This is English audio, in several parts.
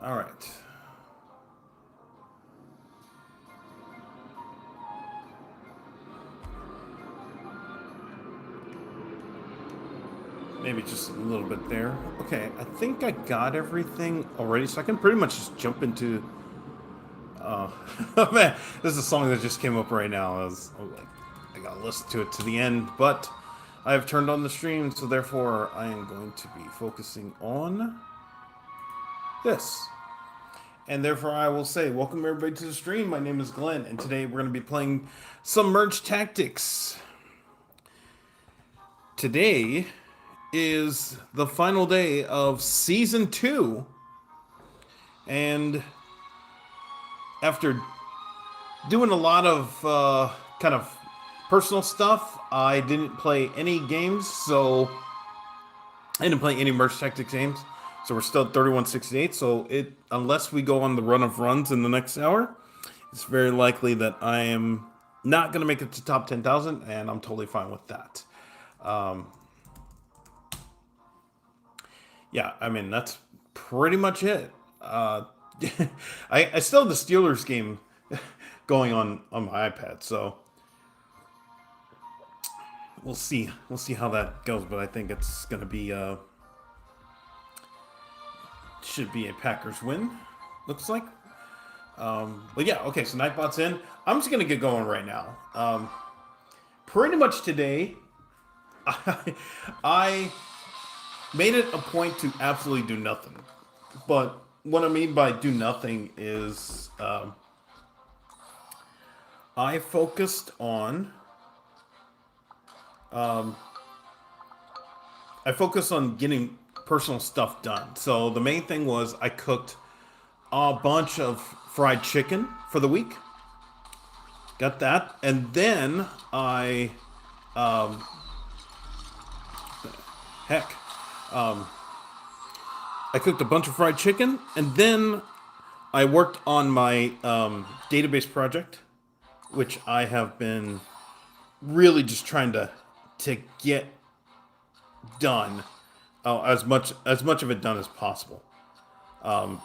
All right. Maybe just a little bit there. Okay, I think I got everything already, so I can pretty much just jump into. Uh, oh man, this is a song that just came up right now. I gotta listen to it to the end, but I have turned on the stream, so therefore I am going to be focusing on this. And therefore, I will say, welcome everybody to the stream. My name is Glenn, and today we're going to be playing some Merge Tactics. Today is the final day of Season 2, and after doing a lot of kind of personal stuff, I didn't play any games, so I didn't play any Merge Tactics games. So we're still at 3168. So unless we go on the run of runs in the next hour, it's very likely that I am not going to make it to top 10,000, and I'm totally fine with that. Yeah, I mean, that's pretty much it. I still have the Steelers game going on my iPad, so we'll see. We'll see how that goes, but I think it's going to be should be a Packers win. Looks like. But yeah, okay. So Nightbot's in. I'm just gonna get going right now. Pretty much today, I made it a point to absolutely do nothing. But what I mean by do nothing is I focused on getting personal stuff done. So the main thing was I cooked a bunch of fried chicken for the week. Got that, and then heck, I cooked a bunch of fried chicken, and then I worked on my database project, which I have been really just trying to get done, as much of it done as possible. I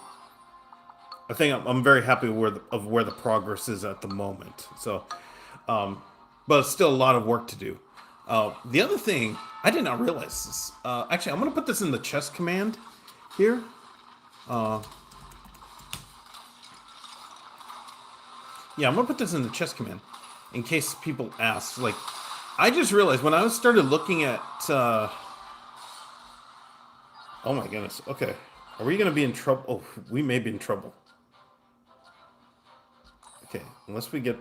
think I'm very happy of where the progress is at the moment. So, but it's still a lot of work to do. The other thing I did not realize this. Actually, I'm going to put this in the chess command here. Yeah, I'm going to put this in the chess command in case people ask. Like, I just realized when I started looking at. Oh my goodness. Okay, are we going to be in trouble? Oh, we may be in trouble. Okay, unless we get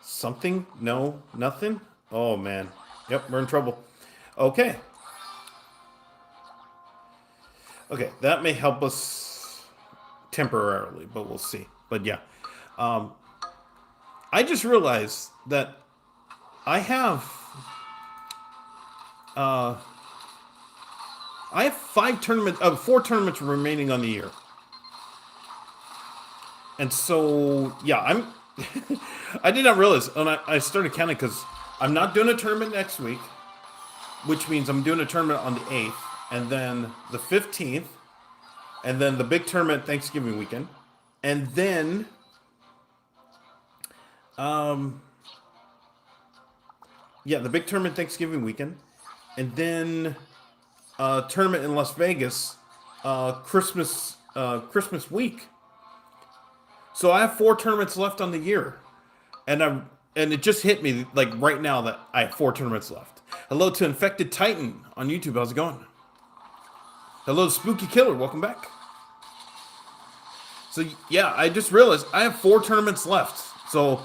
something. No, nothing. Oh man. Yep, we're in trouble. Okay. Okay, that may help us temporarily, but we'll see. But yeah, I just realized that I have uh, I have four tournaments remaining on the year, and so yeah, I'm. I did not realize, and I started counting because I'm not doing a tournament next week, which means I'm doing a tournament on the 8th, and then the 15th, and then the big tournament Thanksgiving weekend, and then yeah, the big tournament Thanksgiving weekend, and then tournament in Las Vegas, Christmas week. So I have four tournaments left on the year, and it just hit me like right now that I have four tournaments left. Hello to Infected Titan on YouTube. How's it going? Hello to Spooky Killer. Welcome back. So yeah, I just realized I have four tournaments left. So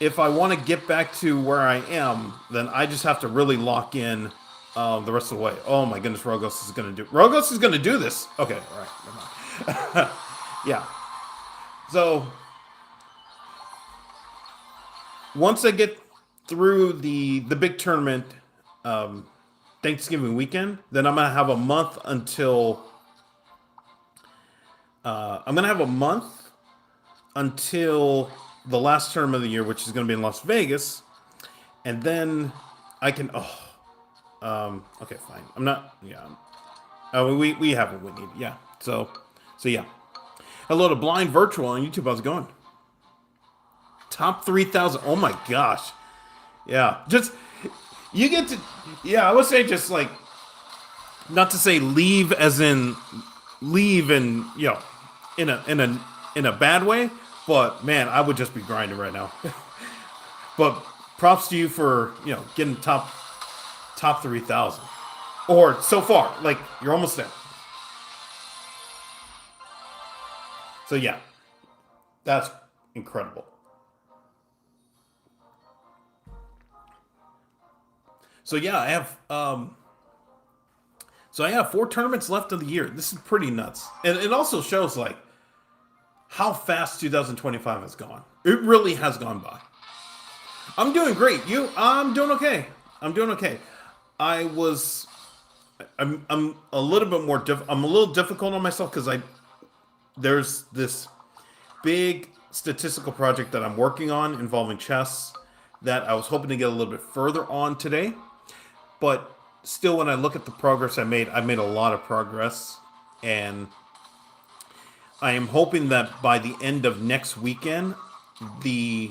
if I want to get back to where I am, then I just have to really lock in the rest of the way. Oh my goodness, Rogos is gonna do this. Okay, all right, never mind. Yeah. So once I get through the big tournament Thanksgiving weekend, then I'm gonna have a month until the last tournament of the year, which is gonna be in Las Vegas, and then I can. Okay, fine. I'm not. Yeah. Oh, we have what we need. Yeah. So So yeah. Hello to Blind Virtual on YouTube. How's it going? Top 3,000. Oh my gosh. Yeah. Just, you get to, yeah, I would say just like, not to say leave as in leave and, in a bad way, but man, I would just be grinding right now. But props to you for, getting top 3,000. Or so far, like you're almost there. So yeah, that's incredible. So yeah, I have 4 tournaments left of the year. This is pretty nuts, and it also shows like how fast 2025 has gone. It really has gone by. I'm doing great. I'm doing okay. I'm doing okay. I was, I'm a little bit more. I'm a little difficult on myself because there's this big statistical project that I'm working on involving chess that I was hoping to get a little bit further on today. But still, when I look at the progress I made a lot of progress. And I am hoping that by the end of next weekend, the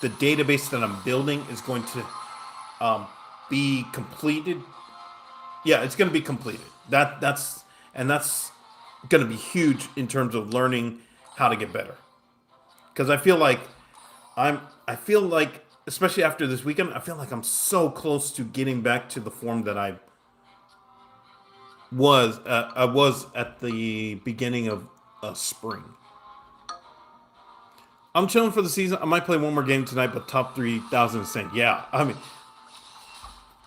database that I'm building is going to be completed. Yeah, it's going to be completed. That's going to be huge in terms of learning how to get better. Because I feel like, especially after this weekend, I feel like I'm so close to getting back to the form that I was at the beginning of spring. I'm chilling for the season. I might play one more game tonight, but top 3,000 is saying, yeah. I mean,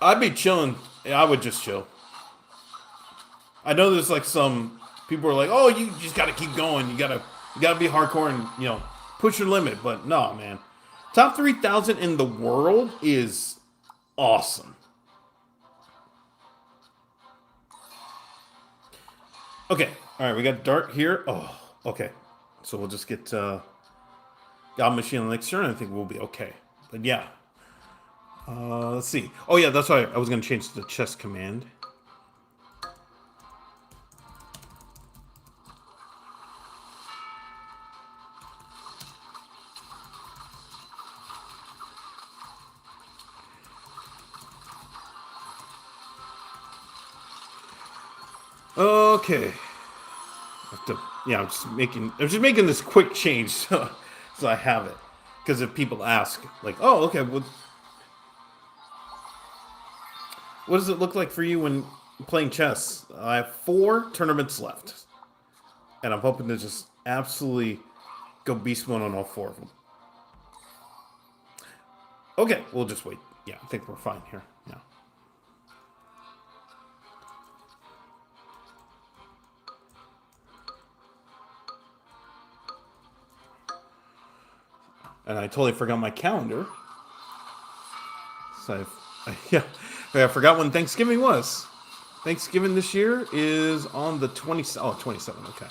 I'd be chilling. I would just chill. I know there's like some people are like, oh, you just got to keep going. You gotta be hardcore and push your limit. But no, man. Top 3,000 in the world is awesome. Okay. All right. We got Dart here. Oh, okay. So we'll just get God Machine on the next turn. I think we'll be okay. But yeah. Let's see. Oh, yeah. That's why I was going to change the chess command. Okay. I'm just making this quick change so I have it. Because if people ask, like, oh, okay, what does it look like for you when playing chess? I have 4 tournaments left. And I'm hoping to just absolutely go beast mode on all 4 of them. Okay, we'll just wait. Yeah, I think we're fine here. Yeah. And I totally forgot my calendar. So I forgot when Thanksgiving was. Thanksgiving this year is on the 27th. Okay.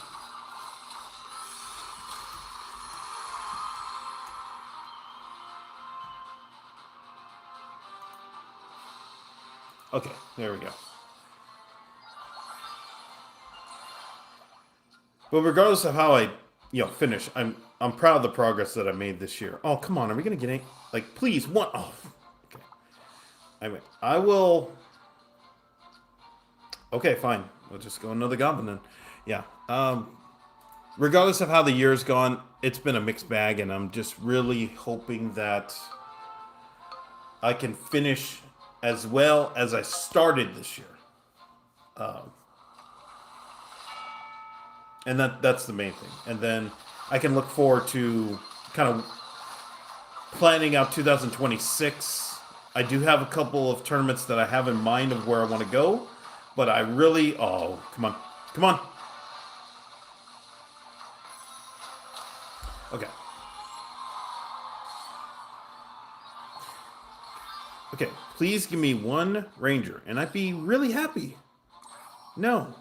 Okay, there we go. But regardless of how I, finish, I'm proud of the progress that I made this year. Oh, come on, are we gonna get any? Like, please, one. Oh, okay. Anyway, I will. Okay, fine. We'll just go another goblin then. Yeah. Regardless of how the year's gone, it's been a mixed bag, and I'm just really hoping that I can finish as well as I started this year. And that's the main thing. And then I can look forward to kind of planning out 2026. I do have a couple of tournaments that I have in mind of where I want to go, but I really, oh, come on. Come on. Okay. Okay, please give me 1 ranger, and I'd be really happy. No.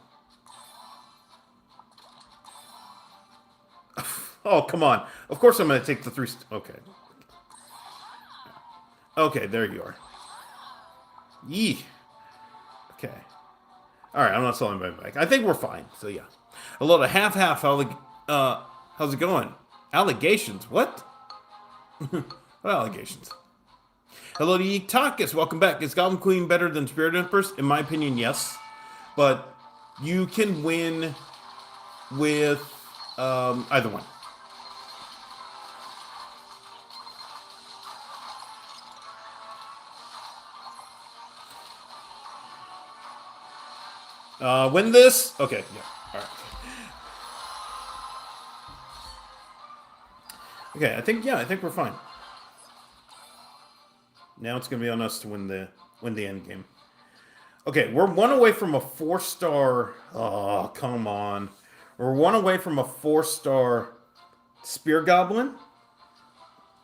Oh, come on. Of course I'm going to take the 3... Okay. Okay, there you are. Yee. Okay. All right, I'm not selling my bike. I think we're fine. So yeah, a lot of half. How's it going? Allegations? What? What allegations? Hello to Yeektakis. Welcome back. Is Goblin Queen better than Spirit Empress? In my opinion, yes. But you can win with either one. Win this? Okay, yeah. All right. Okay, I think we're fine. Now it's gonna be on us to win the end game. Okay, we're one away from a 4-star. Oh, come on. We're one away from a 4-star Spear Goblin.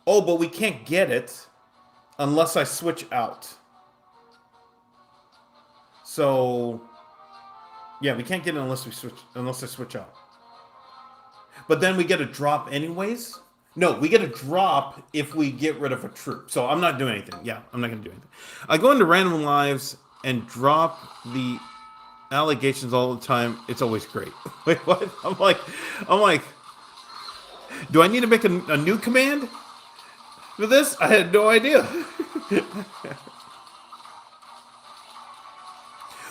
Oh, but we can't get it unless I switch out. So yeah, we can't get it unless I switch out. But then we get a drop anyways. No, we get a drop if we get rid of a troop. So I'm not doing anything. Yeah, I'm not going to do anything. I go into random lives and drop the allegations all the time. It's always great. Wait, what? I'm like, do I need to make a new command for this? I had no idea.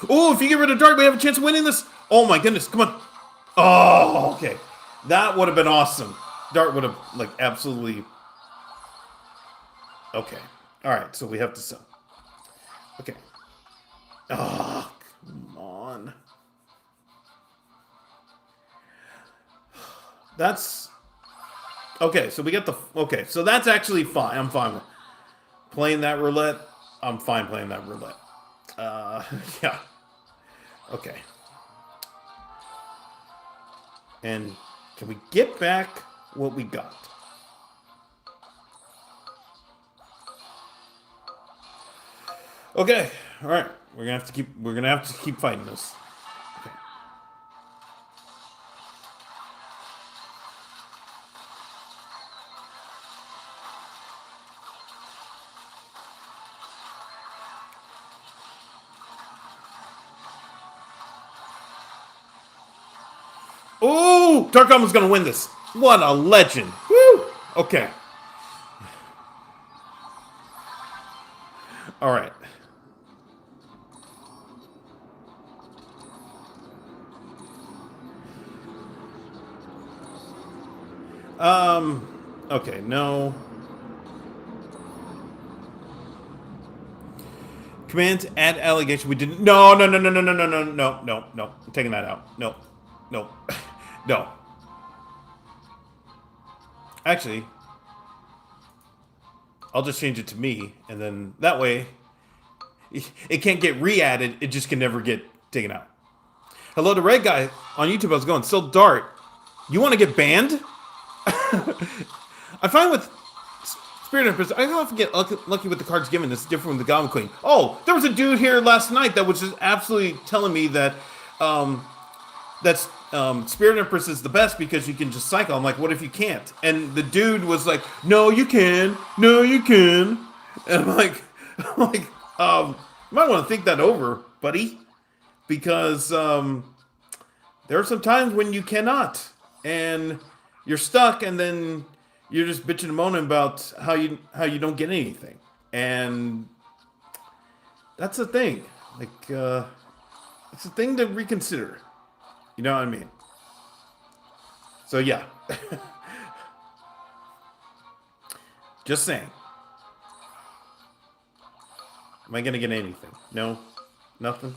Oh, if you get rid of Dark, we have a chance of winning this. Oh my goodness, come on. Oh, okay. That would have been awesome. Dart would have, like, absolutely... Okay. Alright, so we have to sell. Okay. Oh, come on. That's... Okay, so we get the... Okay, so that's actually fine. I'm fine with playing that roulette. I'm fine playing that roulette. Yeah. Okay. And can we get back what we got? Okay. All right. We're gonna have to keep fighting this. Okay. Oh, Dark Goblin's gonna win this. What a legend. Woo! Okay. All right. Okay, no. Command to add allegation. We didn't. No. I'm taking that out. No. No. Actually, I'll just change it to me, and then that way, it can't get re-added. It just can never get taken out. Hello to Red Guy on YouTube. How's it going? Still Dart. You want to get banned? I find with Spirit Empress, I often get lucky with the cards given. It's different with the Goblin Queen. Oh, there was a dude here last night that was just absolutely telling me that Spirit Empress is the best because you can just cycle. I'm like, what if you can't? And the dude was like, no, you can. No, you can. And I'm like, you might want to think that over, buddy, because there are some times when you cannot, and you're stuck, and then you're just bitching and moaning about how you don't get anything, and that's the thing. Like, it's a thing to reconsider. You know what I mean? So yeah. Just saying. Am I gonna get anything? No? Nothing?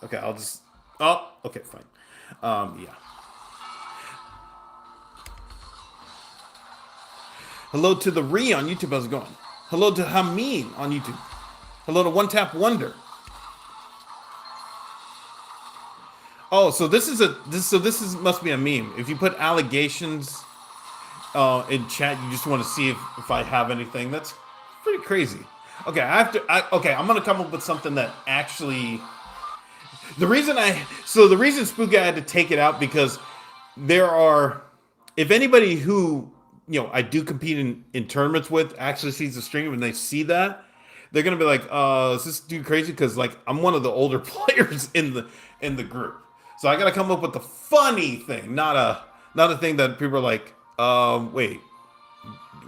Okay, I'll just... Oh, okay, fine. Yeah. Hello to the Re on YouTube. How's it going? Hello to Hameen on YouTube. Hello to One Tap Wonder. Oh, so this must be a meme. If you put allegations in chat, you just want to see if I have anything. That's pretty crazy. Okay, okay, I'm gonna come up with something that actually. The reason Spooky had to take it out because there are, if anybody who I do compete in tournaments with actually sees the stream and they see that, they're gonna be like, is this dude crazy? Because like I'm one of the older players in the group, so I gotta come up with the funny thing, not a thing that people are like, wait,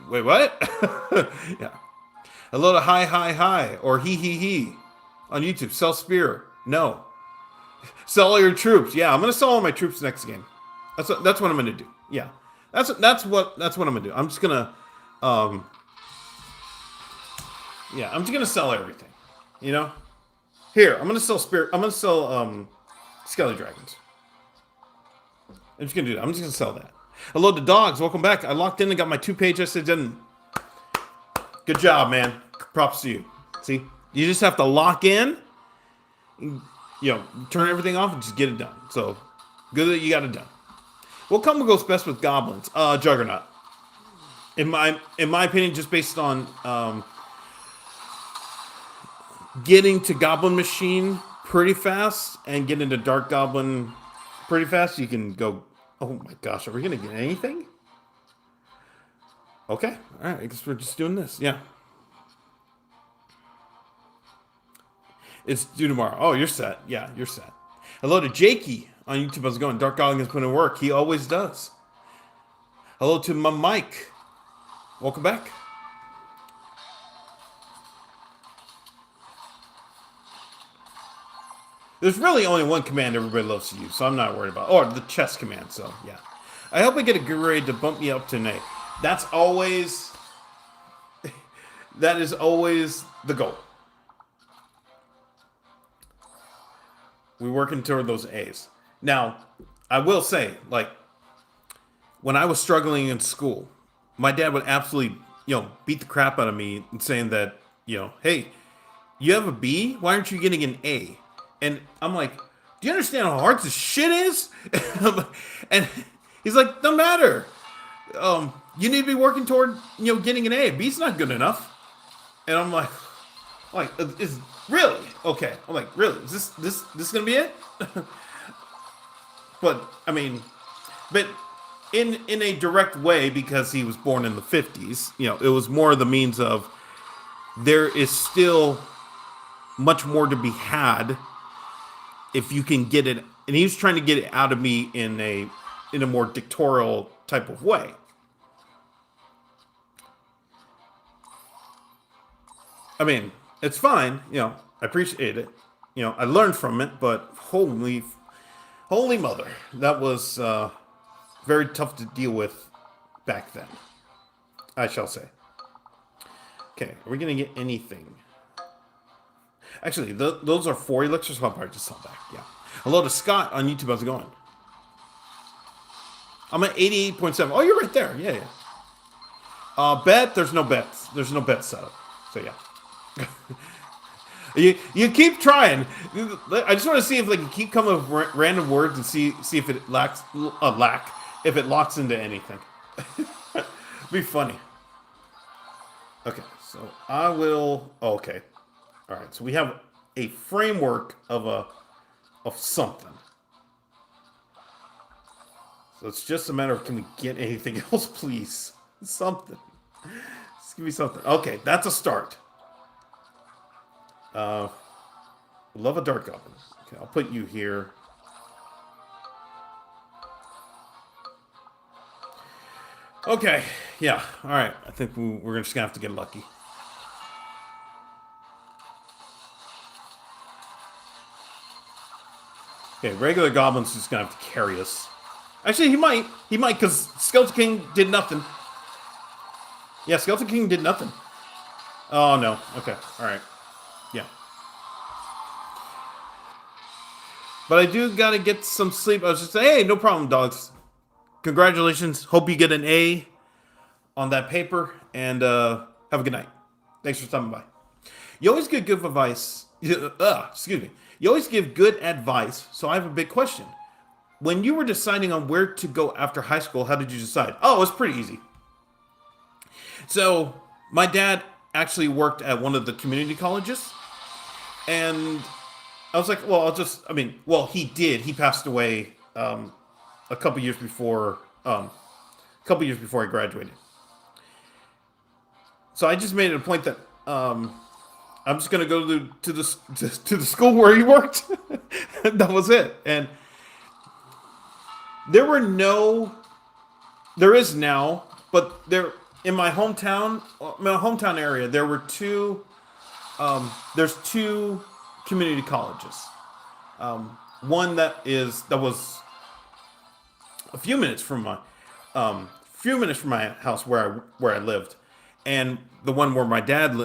what? Yeah. Hello to hi or he on YouTube. Sell spear. No. Sell all your troops. Yeah, I'm gonna sell all my troops next game. That's what I'm gonna do. Yeah. That's what I'm gonna do. I'm just gonna um yeah, I'm just gonna sell everything. You know? Here, I'm gonna sell spirit I'm gonna sell Skelly Dragons. I'm just gonna do that. I'm just gonna sell that. Hello to dogs, welcome back. I locked in and got my 2-page SSN. Good job, man. Props to you. See? You just have to lock in, turn everything off and just get it done. So good that you got it done. What combo goes best with goblins? Juggernaut. In my opinion, just based on getting to Goblin Machine pretty fast and getting to Dark Goblin pretty fast, you can go. Oh my gosh, are we gonna get anything? Okay, all right. I guess we're just doing this. Yeah, it's due tomorrow. Oh, you're set. Yeah, you're set. Hello to Jakey on YouTube. How's it going? Dark Goblin has put in work. He always does. Hello to my Mike. Welcome back. There's really only one command everybody loves to use, so I'm not worried about it. Or the chess command, so yeah. I hope I get a good grade to bump me up to an A. That is always the goal. We're working toward those A's. Now, I will say, like, when I was struggling in school, my dad would absolutely, beat the crap out of me and saying that, hey, you have a B? Why aren't you getting an A? And I'm like, do you understand how hard this shit is? And he's like, no matter. You need to be working toward, getting an A. B's not good enough. And I'm like, is really okay? I'm like, really? Is this gonna be it? But I mean, but in a direct way, because he was born in the 50s. It was more the means of there is still much more to be had if you can get it. And he was trying to get it out of me in a more dictatorial type of way. I mean, it's fine. I appreciate it. I learned from it, but holy mother, that was very tough to deal with back then, I shall say. Okay, are we going to get anything? Actually, those are 4 elixirs. So I'll probably just sell back. Yeah. Hello to Scott on YouTube. How's it going? I'm at 88.7. Oh, you're right there. Yeah. Bet. There's no bets. There's no bet setup. So yeah. You keep trying. I just want to see if you keep coming up with random words and see if it if it locks into anything. Be funny. Okay, so I will. Oh, okay. All right. So we have a framework of something. So it's just a matter of, can we get anything else, please? Something. Just give me something. Okay, that's a start. Love a Dark Goblin. Okay, I'll put you here. Okay, yeah, all right. I think we're just gonna have to get lucky. Okay, regular Goblin's just gonna have to carry us. Actually, he might, because Skeleton King did nothing. Yeah, Skeleton King did nothing. Oh no. Okay, all right. Yeah. But I do gotta get some sleep. I was just saying, hey, no problem, dogs. Congratulations. Hope you get an A on that paper, and have a good night. Thanks for stopping by. You always give good advice. Excuse me. You always give good advice, so I have a big question. When you were deciding on where to go after high school, how did you decide? Oh, it was pretty easy. So, my dad actually worked at one of the community colleges, and I was like, well, he did. He passed away a couple years before I graduated. So I just made it a point that I'm just gonna go to the school where he worked. That was it. And there were no, there is now, but there in my hometown area, there were two. There's two community colleges. One that was a few minutes from my house where I lived, and the one where my dad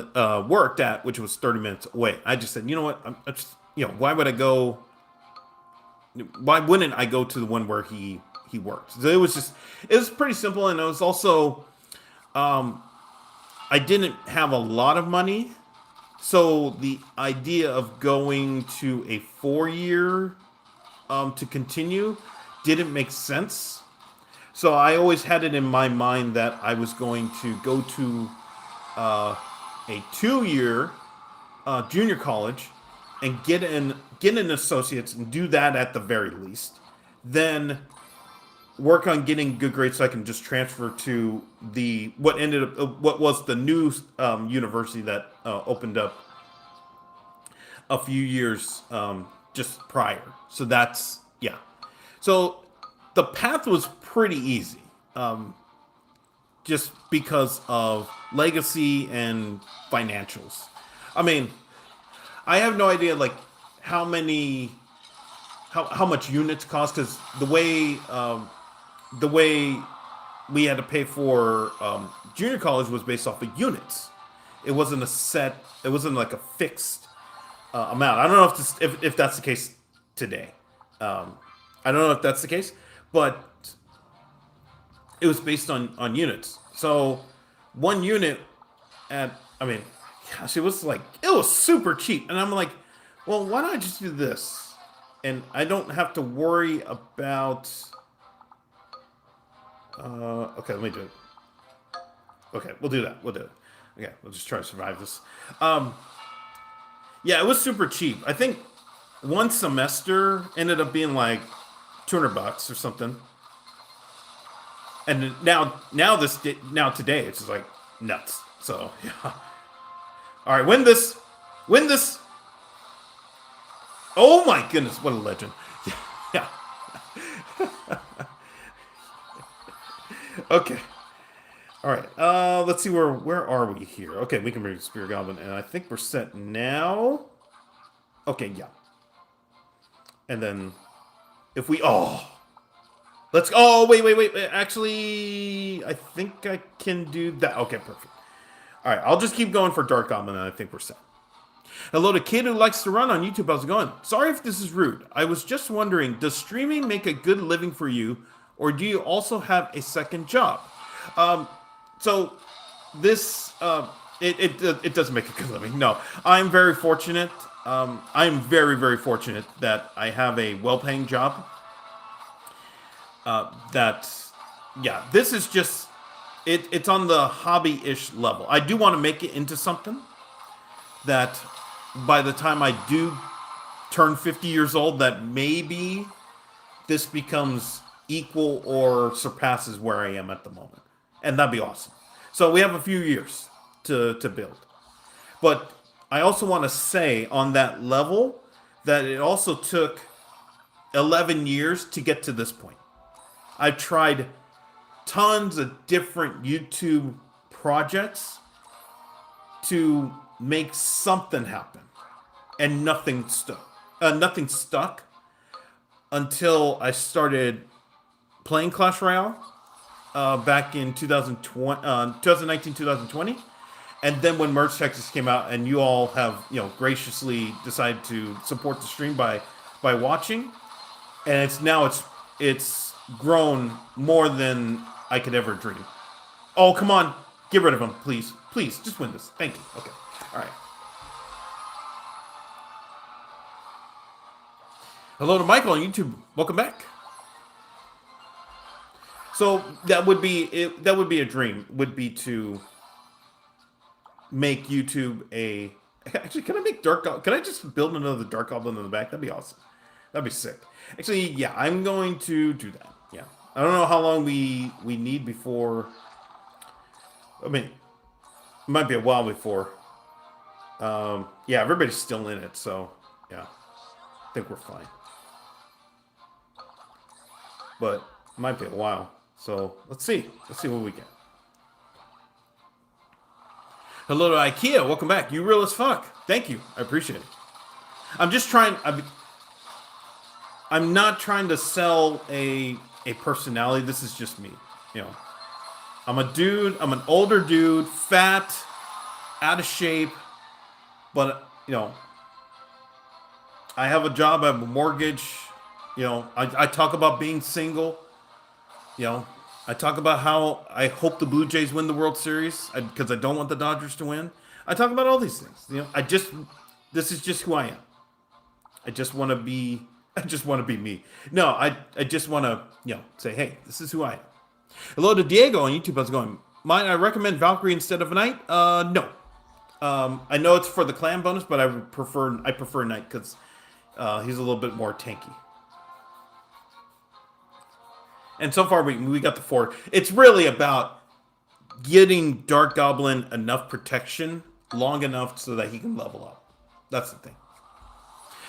worked at, which was 30 minutes away. I just said, you know what, I just, why would I go? Why wouldn't I go to the one where he worked? So it was pretty simple, and it was also I didn't have a lot of money, so the idea of going to a 4 year to continue didn't make sense. So I always had it in my mind that I was going to go to a 2 year junior college and get an associate's and do that at the very least. Then work on getting good grades so I can just transfer to what was the new university that opened up a few years just prior. So that's yeah. So the path was pretty easy, just because of legacy and financials. I mean, I have no idea like how many how much units cost because the way we had to pay for junior college was based off of units. It wasn't a set. It wasn't like a fixed amount. I don't know if that's the case today. I don't know if that's the case, but it was based on units. So one unit at I mean, gosh, it was super cheap, and I'm like, well, why don't I just do this, and I don't have to worry about. Okay, let me do it. Okay, we'll do that. We'll do it. Okay, we'll just try to survive this. Yeah, it was super cheap. I think one semester ended up being like $200 or something. And now today it's just like nuts. So yeah. All right, win this. Oh my goodness, what a legend! Yeah. Okay. All right. Let's see where are we here? Okay, we can bring Spear Goblin, and I think we're set now. Okay, yeah. And then if we let's wait. Actually, I think I can do that. Okay, perfect. All right, I'll just keep going for Dark Goblin, and I think we're set. Hello to Kid Who Likes to Run on YouTube. How's it going? Sorry if this is rude. I was just wondering, does streaming make a good living for you, or do you also have a second job? So this it doesn't make a good living. No, I'm very fortunate. I'm very fortunate that I have a well-paying job. This is just it's on the hobby-ish level. I do want to make it into something that by the time I do turn 50 years old, that maybe this becomes equal or surpasses where I am at the moment. And that'd be awesome. So we have a few years to build. But I also want to say on that level that it also took 11 years to get to this point. I've tried tons of different YouTube projects to make something happen, and nothing stuck. Nothing stuck until I started playing Clash Royale back in 2019, 2020. And then when Merge Texas came out, and you all have graciously decided to support the stream by watching, and it's grown more than I could ever dream. Oh, come on, get rid of him, please, just win this. Thank you. Okay, all right. Hello to Michael on YouTube. Welcome back. So that would be it. That would be a dream. Would be to make YouTube a. Actually, can I make Can I just build another Dark Goblin in the back? That'd be awesome. That'd be sick. Actually, yeah, I'm going to do that. Yeah, I don't know how long we need before. I mean, it might be a while before Yeah, everybody's still in it, so yeah, I think we're fine. But it might be a while. So let's see. Let's see what we get. Hello to IKEA. Welcome back. You real as fuck. Thank you. I appreciate it. I'm just trying. I'm not trying to sell a personality. This is just me. You know, I'm a dude. I'm an older dude, fat, out of shape, but I have a job. I have a mortgage. I talk about being single. You know, I talk about how I hope the Blue Jays win the World Series because I don't want the Dodgers to win. I talk about all these things. This is just who I am. I just want to be, I just want to be me. No, I just want to, say, hey, this is who I am. Hello to Diego on YouTube. How's it going? Mine, I recommend Valkyrie instead of a Knight. No. I know it's for the clan bonus, but I prefer Knight because he's a little bit more tanky. And so far, we got the 4. It's really about getting Dark Goblin enough protection long enough so that he can level up. That's the thing.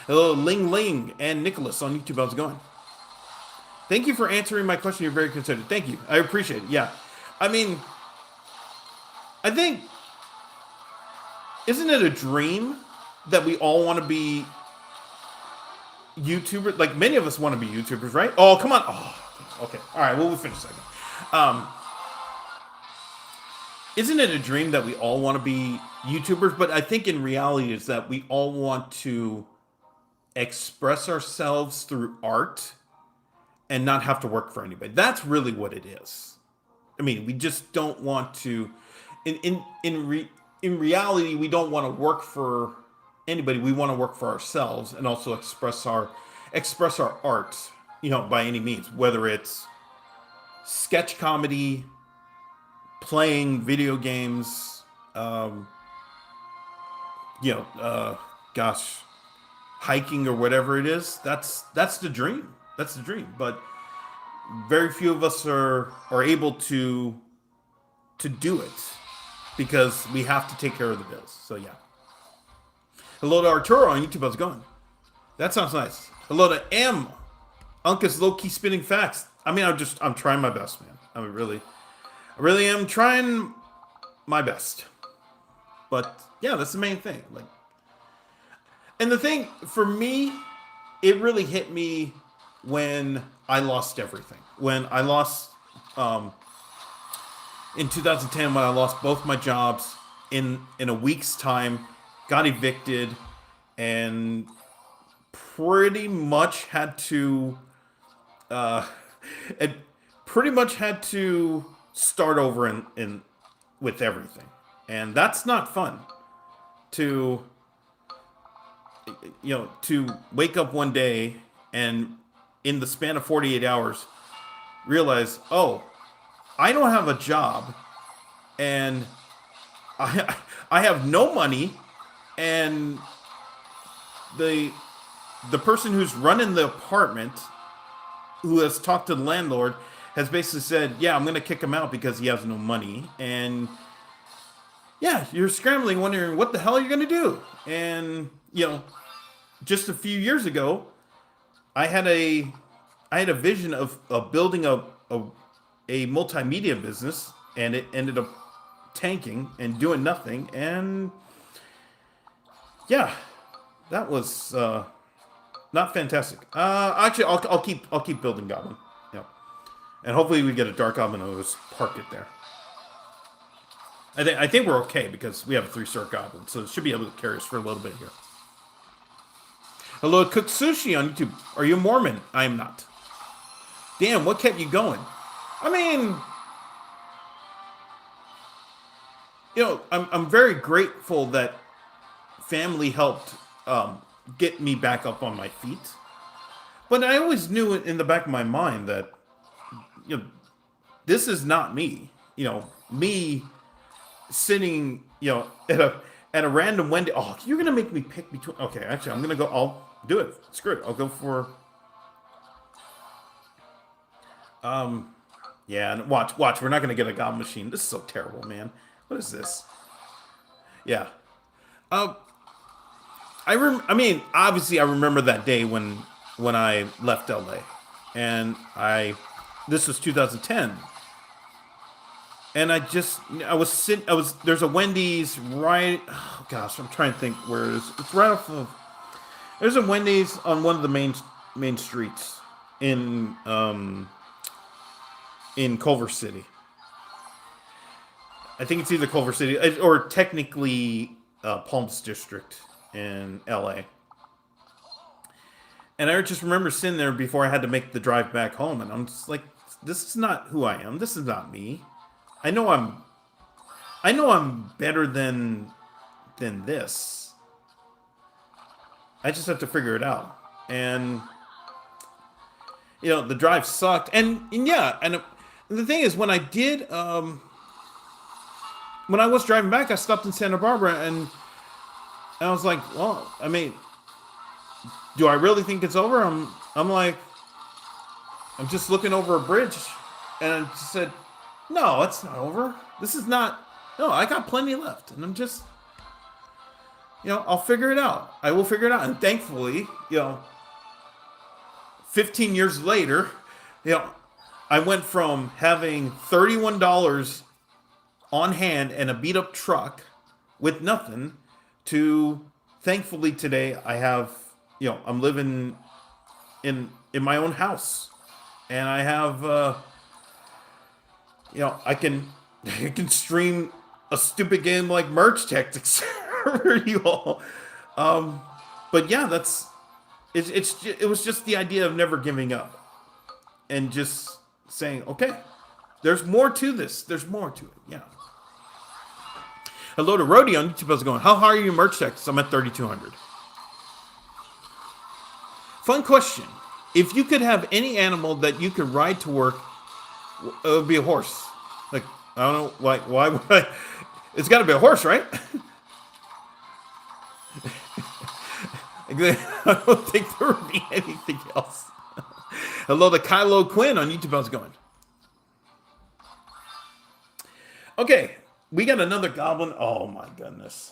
Hello, Ling Ling and Nicholas on YouTube. How's it going? Thank you for answering my question. You're very considerate. Thank you. I appreciate it. Yeah. I mean, I think, isn't it a dream that we all want to be YouTubers? Like, many of us want to be YouTubers, right? Oh, come on. Oh, okay. All right. Well, we'll finish second. Isn't it a dream that we all want to be YouTubers? But I think in reality is that we all want to express ourselves through art and not have to work for anybody. That's really what it is. I mean, we just don't want to. In reality, we don't want to work for anybody. We want to work for ourselves and also express our art. By any means, whether it's sketch comedy, playing video games, gosh, hiking or whatever it is. That's the dream. That's the dream. But very few of us are able to do it because we have to take care of the bills. So yeah. Hello to Arturo on YouTube. How's it going? That sounds nice. Hello to M. Uncas low key spinning facts. I mean, I'm trying my best, man. I really am trying my best. But yeah, that's the main thing. And the thing for me, it really hit me when I lost everything. When I lost in 2010, when I lost both my jobs in a week's time, got evicted, and pretty much had to start over in with everything. And that's not fun to to wake up one day and in the span of 48 hours realize, oh, I don't have a job and I have no money, and the person who's running the apartment, who has talked to the landlord, has basically said, yeah, I'm going to kick him out because he has no money. And yeah, you're scrambling, wondering what the hell you're going to do. And, just a few years ago, I had a vision of building a multimedia business, and it ended up tanking and doing nothing. And yeah, that was not fantastic. Actually, I'll keep building Goblin. Yeah, and hopefully we get a Dark Goblin and we'll just park it there. I think we're okay because we have a 3-star Goblin, so it should be able to carry us for a little bit here. Hello, Cook Sushi on YouTube. Are you a Mormon? I am not. Damn, what kept you going? I mean, I'm very grateful that family helped get me back up on my feet. But I always knew in the back of my mind that this is not me. Me sitting at a random Wendy. Oh, you're gonna make me pick between. Okay, actually, I'm gonna go. I'll do it. Screw it. I'll go for. Yeah, and watch. We're not gonna get a Goblin Machine. This is so terrible, man. What is this? Yeah. Uh, I mean, obviously, I remember that day when I left LA, and this was 2010, and I was sitting. I was There's a Wendy's right. Oh gosh, I'm trying to think where it is. It's right off of. There's a Wendy's on one of the main streets in Culver City. I think it's either Culver City or technically Palms District in LA. And I just remember sitting there before I had to make the drive back home, and I'm just like, this is not who I am. This is not me. I know I'm I know I'm better than this. I just have to figure it out. And the drive sucked. And yeah, and the thing is, when I was driving back, I stopped in Santa Barbara, and I was like, well, I mean, do I really think it's over? I'm like, I'm just looking over a bridge, and I just said, no, it's not over. This is not. No, I got plenty left, and I'm just, I'll figure it out. I will figure it out, and thankfully, 15 years later, I went from having $31 on hand and a beat up truck with nothing to, thankfully today I have, I'm living in my own house, and I have I can I can stream a stupid game like Merge Tactics for you all. But yeah, it was just the idea of never giving up and just saying, okay, there's more to this. There's more to it. Yeah. Hello to Rody on YouTube. How's it going? How high are you Merch Tactics? I'm at 3,200. Fun question. If you could have any animal that you could ride to work, it would be a horse. Like, I don't know, why would I? It's got to be a horse, right? I don't think there would be anything else. Hello to Kylo Quinn on YouTube. How's it going? Okay, we got another goblin. Oh my goodness.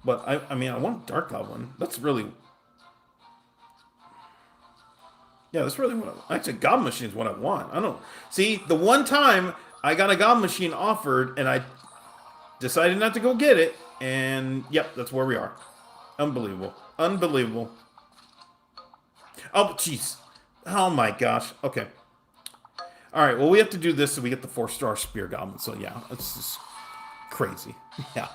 But I mean, I want Dark Goblin. That's really. Yeah, that's really what actually, Goblin Machine is what I want. I don't see the one time I got a Goblin Machine offered, and I decided not to go get it, and yep, that's where we are. Unbelievable. Unbelievable. Oh, jeez. Oh my gosh. Okay. All right, well, we have to do this so we get the 4-star Spear Goblin. So yeah, it's just crazy. Yeah.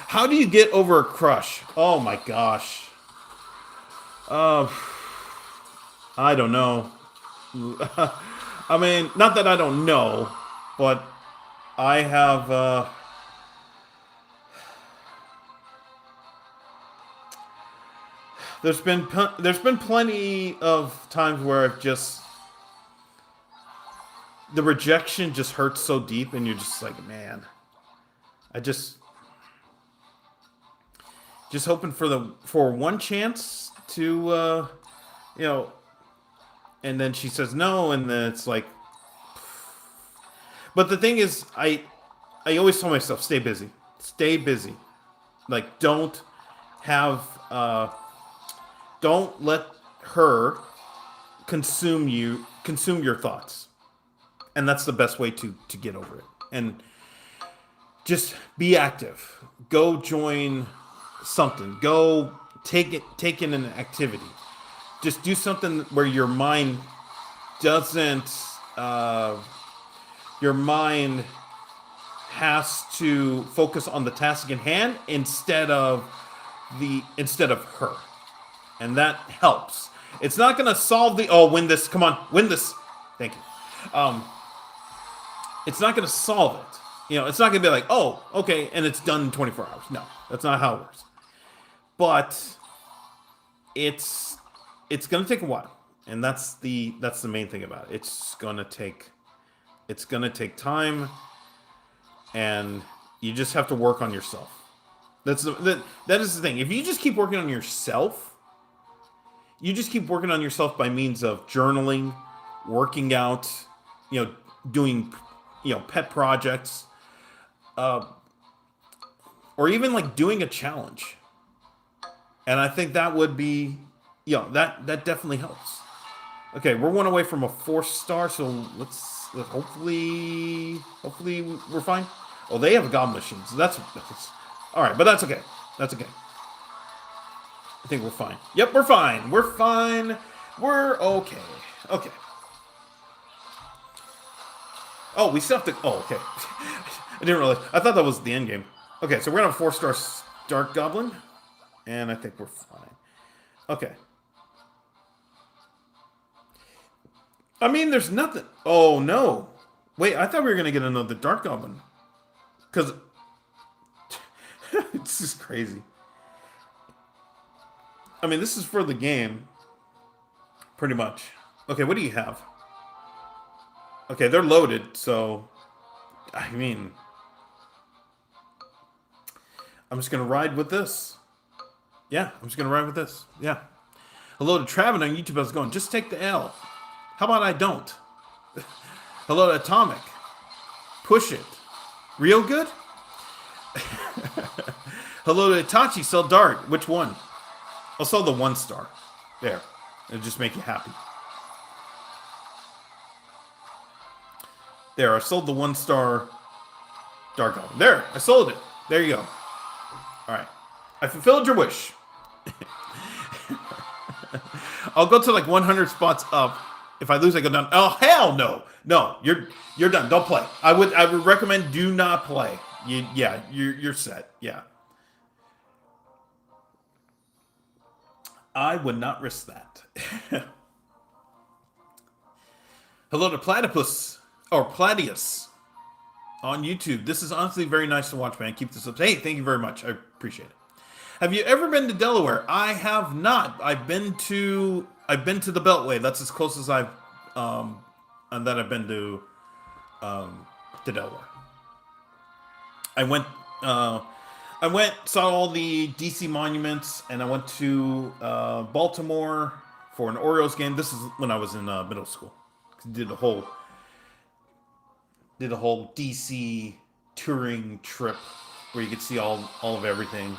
How do you get over a crush? Oh my gosh. I don't know. I mean, not that I don't know, but I have. There's been plenty of times where I've just the rejection just hurts so deep, and you're just like, man, I just hoping for one chance to and then she says no, and then it's like. But the thing is, I always tell myself, stay busy, like don't let her consume your thoughts, and that's the best way to get over it. And just be active, go join something, go take in an activity. Just do something where your mind doesn't. Your mind has to focus on the task in hand instead of her, and that helps. It's not going to solve win this. Come on, win this. Thank you. It's not going to solve it. It's not going to be like, oh, okay, and it's done in 24 hours. No, that's not how it works. But it's going to take a while, and that's the main thing about it. It's going to take time, and you just have to work on yourself. That is the thing. If you just keep working on yourself, by means of journaling, working out, doing pet projects, or even like doing a challenge. And I think that would be, that definitely helps. Okay, we're one away from a 4-star, so let's hopefully we're fine. Oh, they have a goblin machine, so that's all right, but that's okay. That's okay. I think we're fine. Yep, we're fine. We're fine. We're okay. Okay. Oh, we still have to. Oh, okay. I didn't realize. I thought that was the end game. Okay, so we're gonna have a 4-star Dark Goblin, and I think we're fine. Okay. I mean, there's nothing. Oh no! Wait, I thought we were gonna get another Dark Goblin, because it's just crazy. I mean, this is for the game, pretty much. Okay, what do you have? Okay, they're loaded, so I mean, I'm just gonna ride with this. Yeah, I'm just gonna ride with this. Yeah. Hello to Travin on YouTube. How's it going? Just take the L. How about I don't? Hello to Atomic. Push it. Real good? Hello to Itachi. Sell Dart. Which one? I'll sell the 1-star. There. It'll just make you happy. There, I sold the 1-star Dark Goblin. There, I sold it. There you go. Alright. I fulfilled your wish. I'll go to like 100 spots up. If I lose, I go down. Oh hell no! No, you're done. Don't play. I would recommend do not play. You're set. Yeah. I would not risk that. Hello to Platypus or Platius on YouTube. This is honestly very nice to watch, man. Keep this up. Hey, thank you very much. I appreciate it. Have you ever been to Delaware? I have not. I've been to the Beltway. That's as close as I've been to Delaware. I went, saw all the DC monuments, and I went to Baltimore for an Orioles game. This is when I was in middle school. Did a whole DC touring trip where you could see all of everything.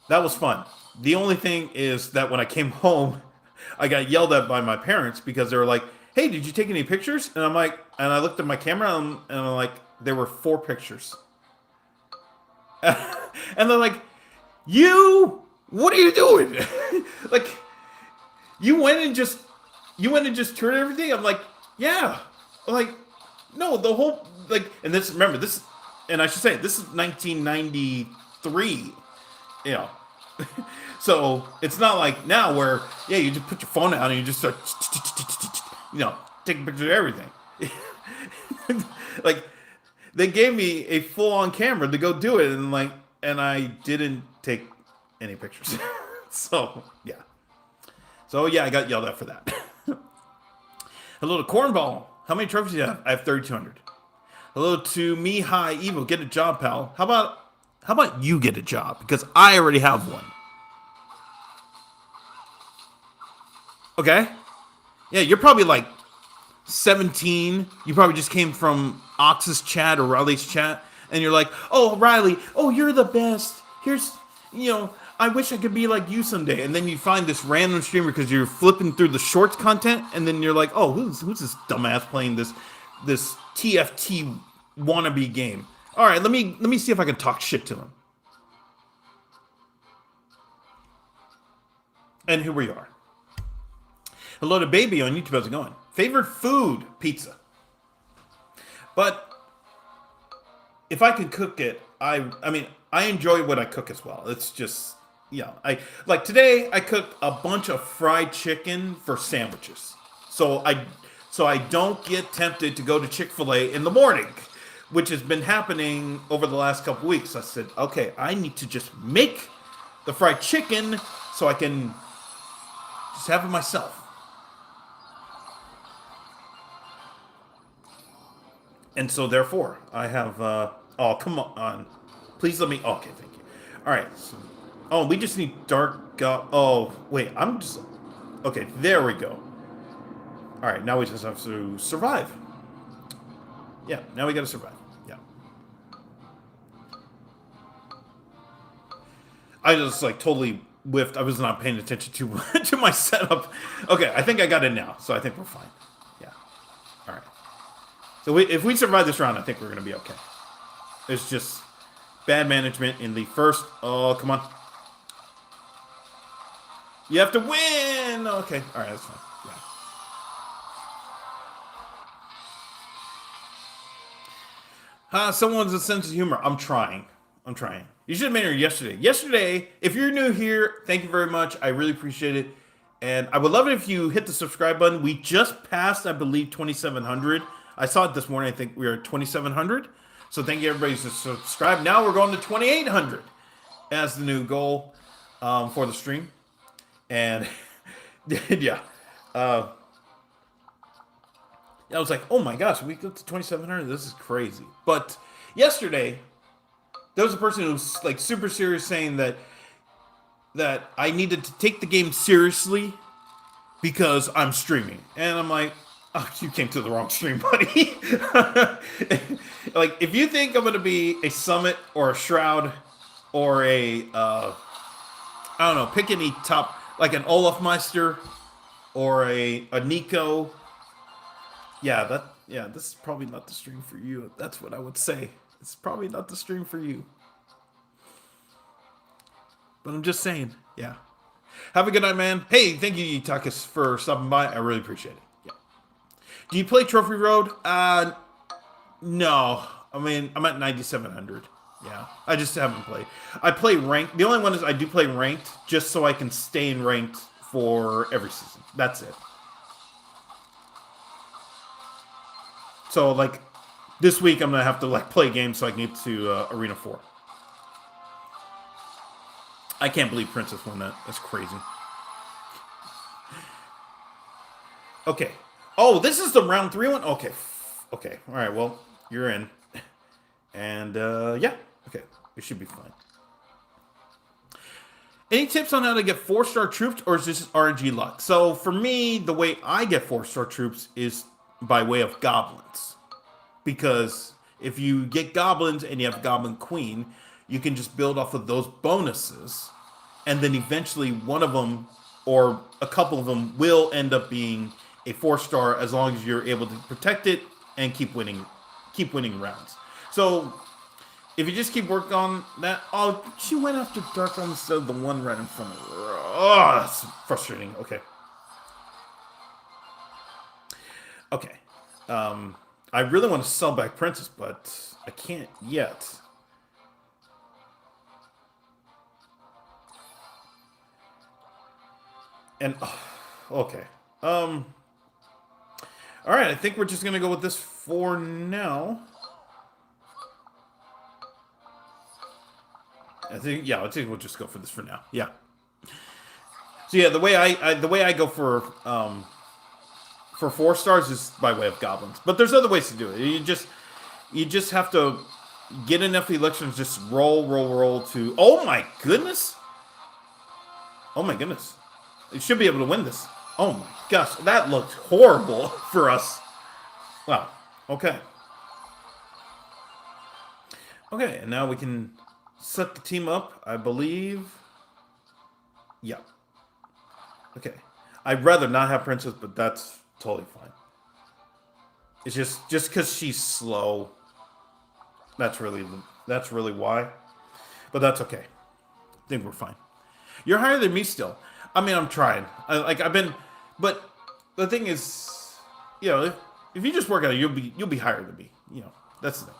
That was fun. The only thing is that when I came home, I got yelled at by my parents because they were like, "Hey, did you take any pictures?" And I'm like, and I looked at my camera and I'm like, there were 4 pictures. And they're like, what are you doing? Like, you went and just toured everything? I'm like, yeah. I'm like, no, the whole, like, and this, remember, this, and I should say, this is 1993, you know. So it's not like now where, yeah, you just put your phone out and you just start, taking pictures of everything. Like, they gave me a full-on camera to go do it, and I didn't take any pictures. So yeah, I got yelled at for that. Hello to Cornball. How many trophies do you have? I have 3,200. Hello to Me High Evil. Get a job, pal. How about you get a job? Because I already have one. Okay. Yeah, you're probably like 17. You probably just came from Ox's chat or Riley's chat, and you're like, "Oh, Riley, oh, you're the best. Here's, I wish I could be like you someday." And then you find this random streamer because you're flipping through the shorts content, and then you're like, "Oh, who's this dumbass playing this TFT wannabe game?" All right, let me see if I can talk shit to him. And here we are. Hello to Baby on YouTube. How's it going? Favorite food? Pizza. But if I could cook it, I mean, I enjoy what I cook as well. It's just, I like today I cooked a bunch of fried chicken for sandwiches. So I don't get tempted to go to Chick-fil-A in the morning, which has been happening over the last couple weeks. I said, okay, I need to just make the fried chicken so I can just have it myself. And so, therefore, I have, oh, come on. Please let me, okay, thank you. All right. So, we just need wait, okay, there we go. All right, now we just have to survive. Yeah, now we got to survive. Yeah. I just like totally whiffed. I was not paying attention to to my setup. Okay, I think I got it now, so I think we're fine. Yeah. All right. So if we survive this round, I think we're gonna be okay. It's just bad management in the first. Oh, come on. You have to win. Okay. All right. That's fine. Yeah. Someone's a sense of humor. I'm trying. I'm trying. You should have made her yesterday. Yesterday, if you're new here, thank you very much. I really appreciate it. And I would love it if you hit the subscribe button. We just passed, I believe, 2,700. I saw it this morning. I think we are at 2,700. So thank you, everybody, to subscribe. Now we're going to 2,800 as the new goal for the stream. And yeah. I was like, oh my gosh, we got to 2,700. This is crazy. But yesterday, there was a person who was like super serious saying that I needed to take the game seriously because I'm streaming. And I'm like, oh, you came to the wrong stream, buddy. Like, if you think I'm going to be a Summit or a Shroud or I don't know, pick any top, like an Olaf Meister or a Nico. Yeah, this is probably not the stream for you. That's what I would say. It's probably not the stream for you. But I'm just saying, yeah. Have a good night, man. Hey, thank you, Takis, for stopping by. I really appreciate it. Yeah. Do you play Trophy Road? No. I mean, I'm at 9,700. Yeah. I just haven't played. I play ranked. The only one is I do play ranked just so I can stay in ranked for every season. That's it. So, like, this week I'm going to have to, like, play games so I can get to Arena 4. I can't believe Princess won that. That's crazy. Okay. Oh, this is the round 3 one? Okay. Okay. All right, well, you're in. And, yeah. Okay. It should be fine. Any tips on how to get 4-star troops, or is this RNG luck? So, for me, the way I get 4-star troops is by way of goblins. Because if you get goblins and you have Goblin Queen, you can just build off of those bonuses. And then eventually one of them or a couple of them will end up being a 4-star as long as you're able to protect it and keep winning rounds. So if you just keep working on that. Oh, she went after Dark Realm instead of the one right in front of her. Oh, that's frustrating. Okay. Okay. I really want to sell back Princess, but I can't yet. And okay. All right, I think we're just gonna go with this for now. I think we'll just go for this for now. Yeah. So yeah, the way I go for 4 stars is by way of goblins, but there's other ways to do it. You just have to get enough elections, just roll to. Oh my goodness! Oh my goodness! You should be able to win this. Oh my gosh, that looked horrible for us. Wow. Okay. Okay, and now we can set the team up, I believe. Yeah. Okay. I'd rather not have Princess, but that's totally fine. It's just because she's slow. That's really why. But that's okay. I think we're fine. You're higher than me still. I mean, I'm trying. But the thing is, if you just work at it, you'll be higher than me. That's the thing.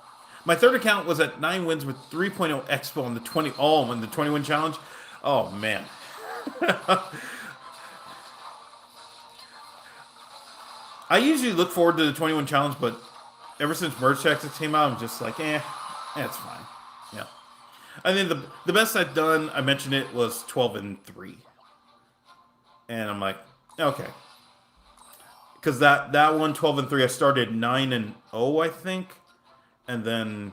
My third account was at 9 wins with 3.0 expo on the 20. Oh, in the 20-win challenge. Oh man. I usually look forward to the 21 challenge, but ever since Merge Tactics came out, I'm just like, it's fine. Yeah. I think the best I've done, I mentioned it, was 12-3. And I'm like, okay. Because that one, 12-3, I started 9-0, I think. And then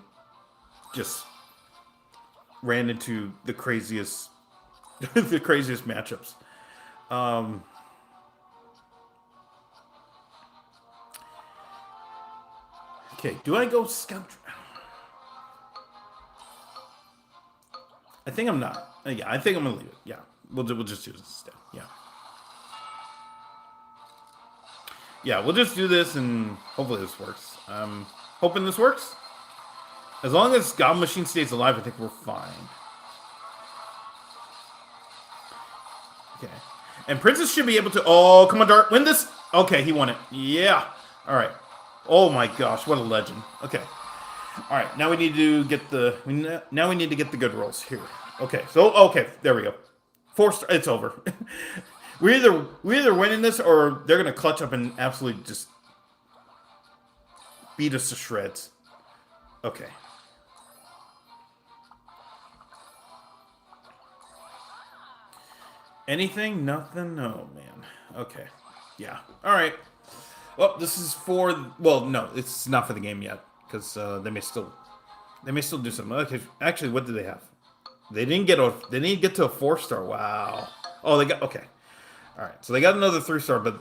just ran into the craziest the craziest matchups. Okay, do I go scout? I think I'm not. Yeah, I think I'm gonna leave it. Yeah, we'll just do this instead. Yeah, yeah, we'll just do this and hopefully this works. I'm hoping this works. As long as God Machine stays alive, I think we're fine. Okay, and Princess should be able to. Oh, come on, Dart, win this. Okay, he won it. Yeah. All right. Oh my gosh, what a legend. Okay. All right, now we need to get the now we need to get the good rolls here. Okay, so okay, there we go. 4 star. It's over. we're either winning this or they're gonna clutch up and absolutely just beat us to shreds. Okay. Anything? Nothing? Oh man. Okay. Yeah. All right. Well, this is for. Well, no, it's not for the game yet because they may still do something. Okay. Actually, what did they have? They didn't get to a 4 star. Wow. Oh, they got okay. All right. So they got another 3 star, but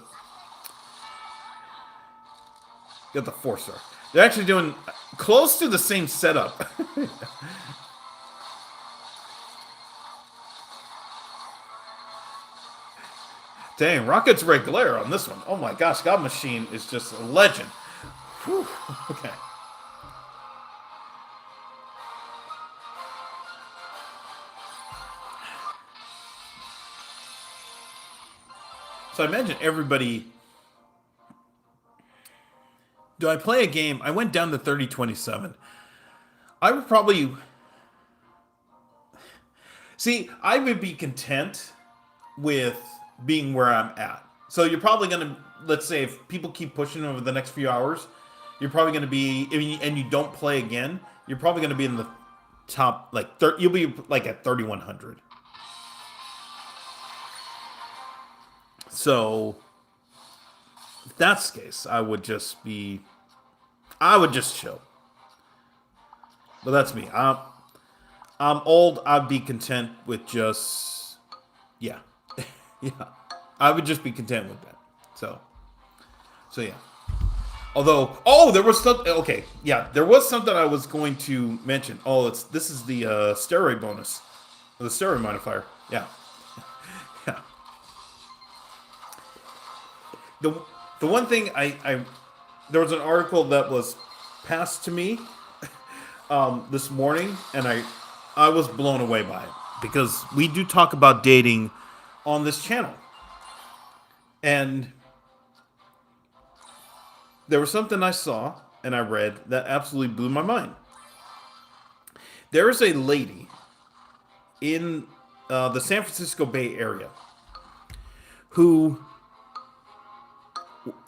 got the 4 star. They're actually doing close to the same setup. Dang, Rocket's Red Glare on this one. Oh my gosh, God Machine is just a legend. Whew. Okay. So I imagine everybody. Do I play a game? I went down to 30-27. I would probably. See, I would be content with being where I'm at. So you're probably going to, let's say, if people keep pushing over the next few hours, you're probably going to be, and you don't play again, you're probably going to be in the top, like, you'll be like at 3,100. So, if that's the case, I would just chill. But that's me. I'm old. I'd be content with just, yeah. Yeah. I would just be content with that. So yeah. Although, there was something. Okay, yeah, there was something I was going to mention. This is the steroid bonus, the steroid modifier. Yeah, yeah. The one thing I there was an article that was passed to me this morning, and I was blown away by it because we do talk about dating on this channel, and there was something I saw and I read that absolutely blew my mind. There is a lady in the San Francisco Bay Area who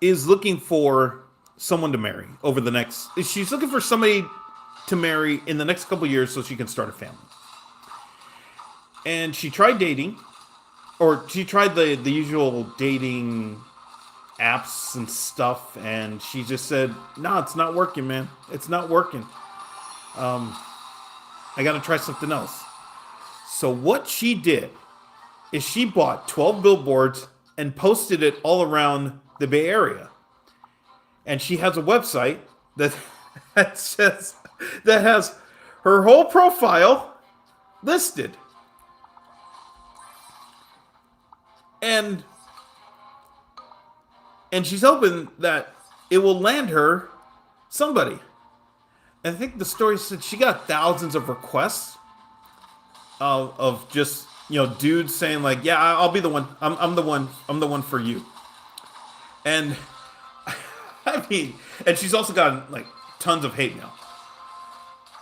is looking for someone to marry over the next. She's looking for somebody to marry in the next couple years so she can start a family. And she tried dating, or she tried the usual dating apps and stuff, and she just said, "No, it's not working, man. It's not working. I got to try something else." So what she did is she bought 12 billboards and posted it all around the Bay Area. And she has a website that that has her whole profile listed. And she's hoping that it will land her somebody. And I think the story said she got thousands of requests of just, dudes saying like, "Yeah, I'll be the one. I'm the one. I'm the one for you." And I mean, and she's also gotten like tons of hate mail.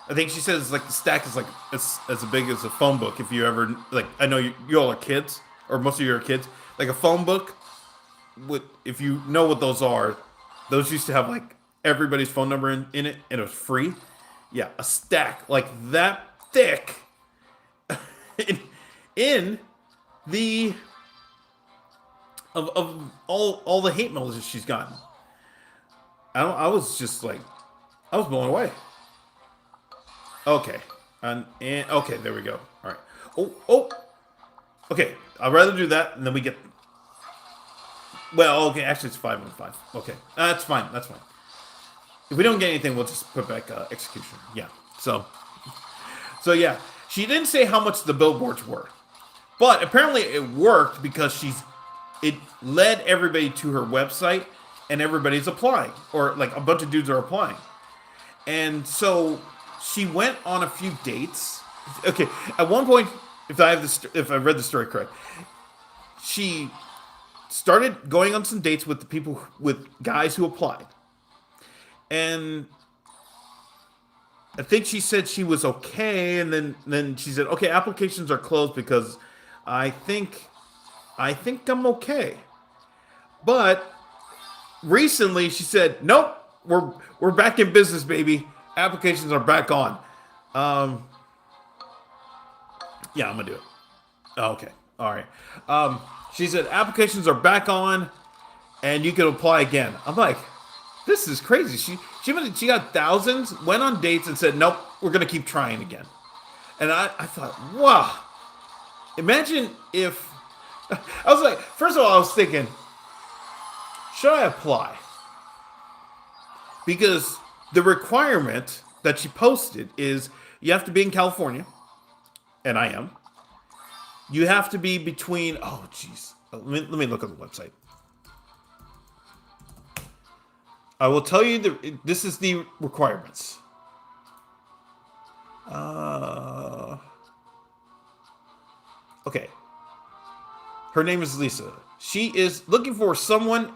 I think she says like the stack is like as big as a phone book. If you ever like, I know you all are kids, or most of you are kids. Like a phone book, if you know what those are, those used to have like everybody's phone number in it, and it was free. Yeah, a stack like that thick in the of all the hate mail that she's gotten. I was just like, I was blown away. Okay, and okay, there we go. All right. Oh. Okay, I'd rather do that, and then we get. Well, okay, actually it's 5-5. Okay, that's fine. That's fine. If we don't get anything, we'll just put back execution. Yeah. So yeah, She didn't say how much the billboards were, but apparently it worked because it led everybody to her website, and everybody's applying, or like a bunch of dudes are applying. And so she went on a few dates. Okay, at one point, if I read the story correct, she started going on some dates with the people, with guys who applied, and I think she said she was okay, and then she said, okay, applications are closed because I think I'm okay. But recently she said, nope, we're back in business, baby. Applications are back on. Yeah, I'm gonna do it. Oh, okay, all right. She said applications are back on, and you can apply again. I'm like, this is crazy. She got thousands, went on dates, and said, nope, we're gonna keep trying again. And I thought, wow. Imagine if I was like, first of all, I was thinking, should I apply? Because the requirement that she posted is you have to be in California, and I am. You have to be between, oh, jeez. Let me look at the website. I will tell you this is the requirements. Okay. Her name is Lisa. She is looking for someone.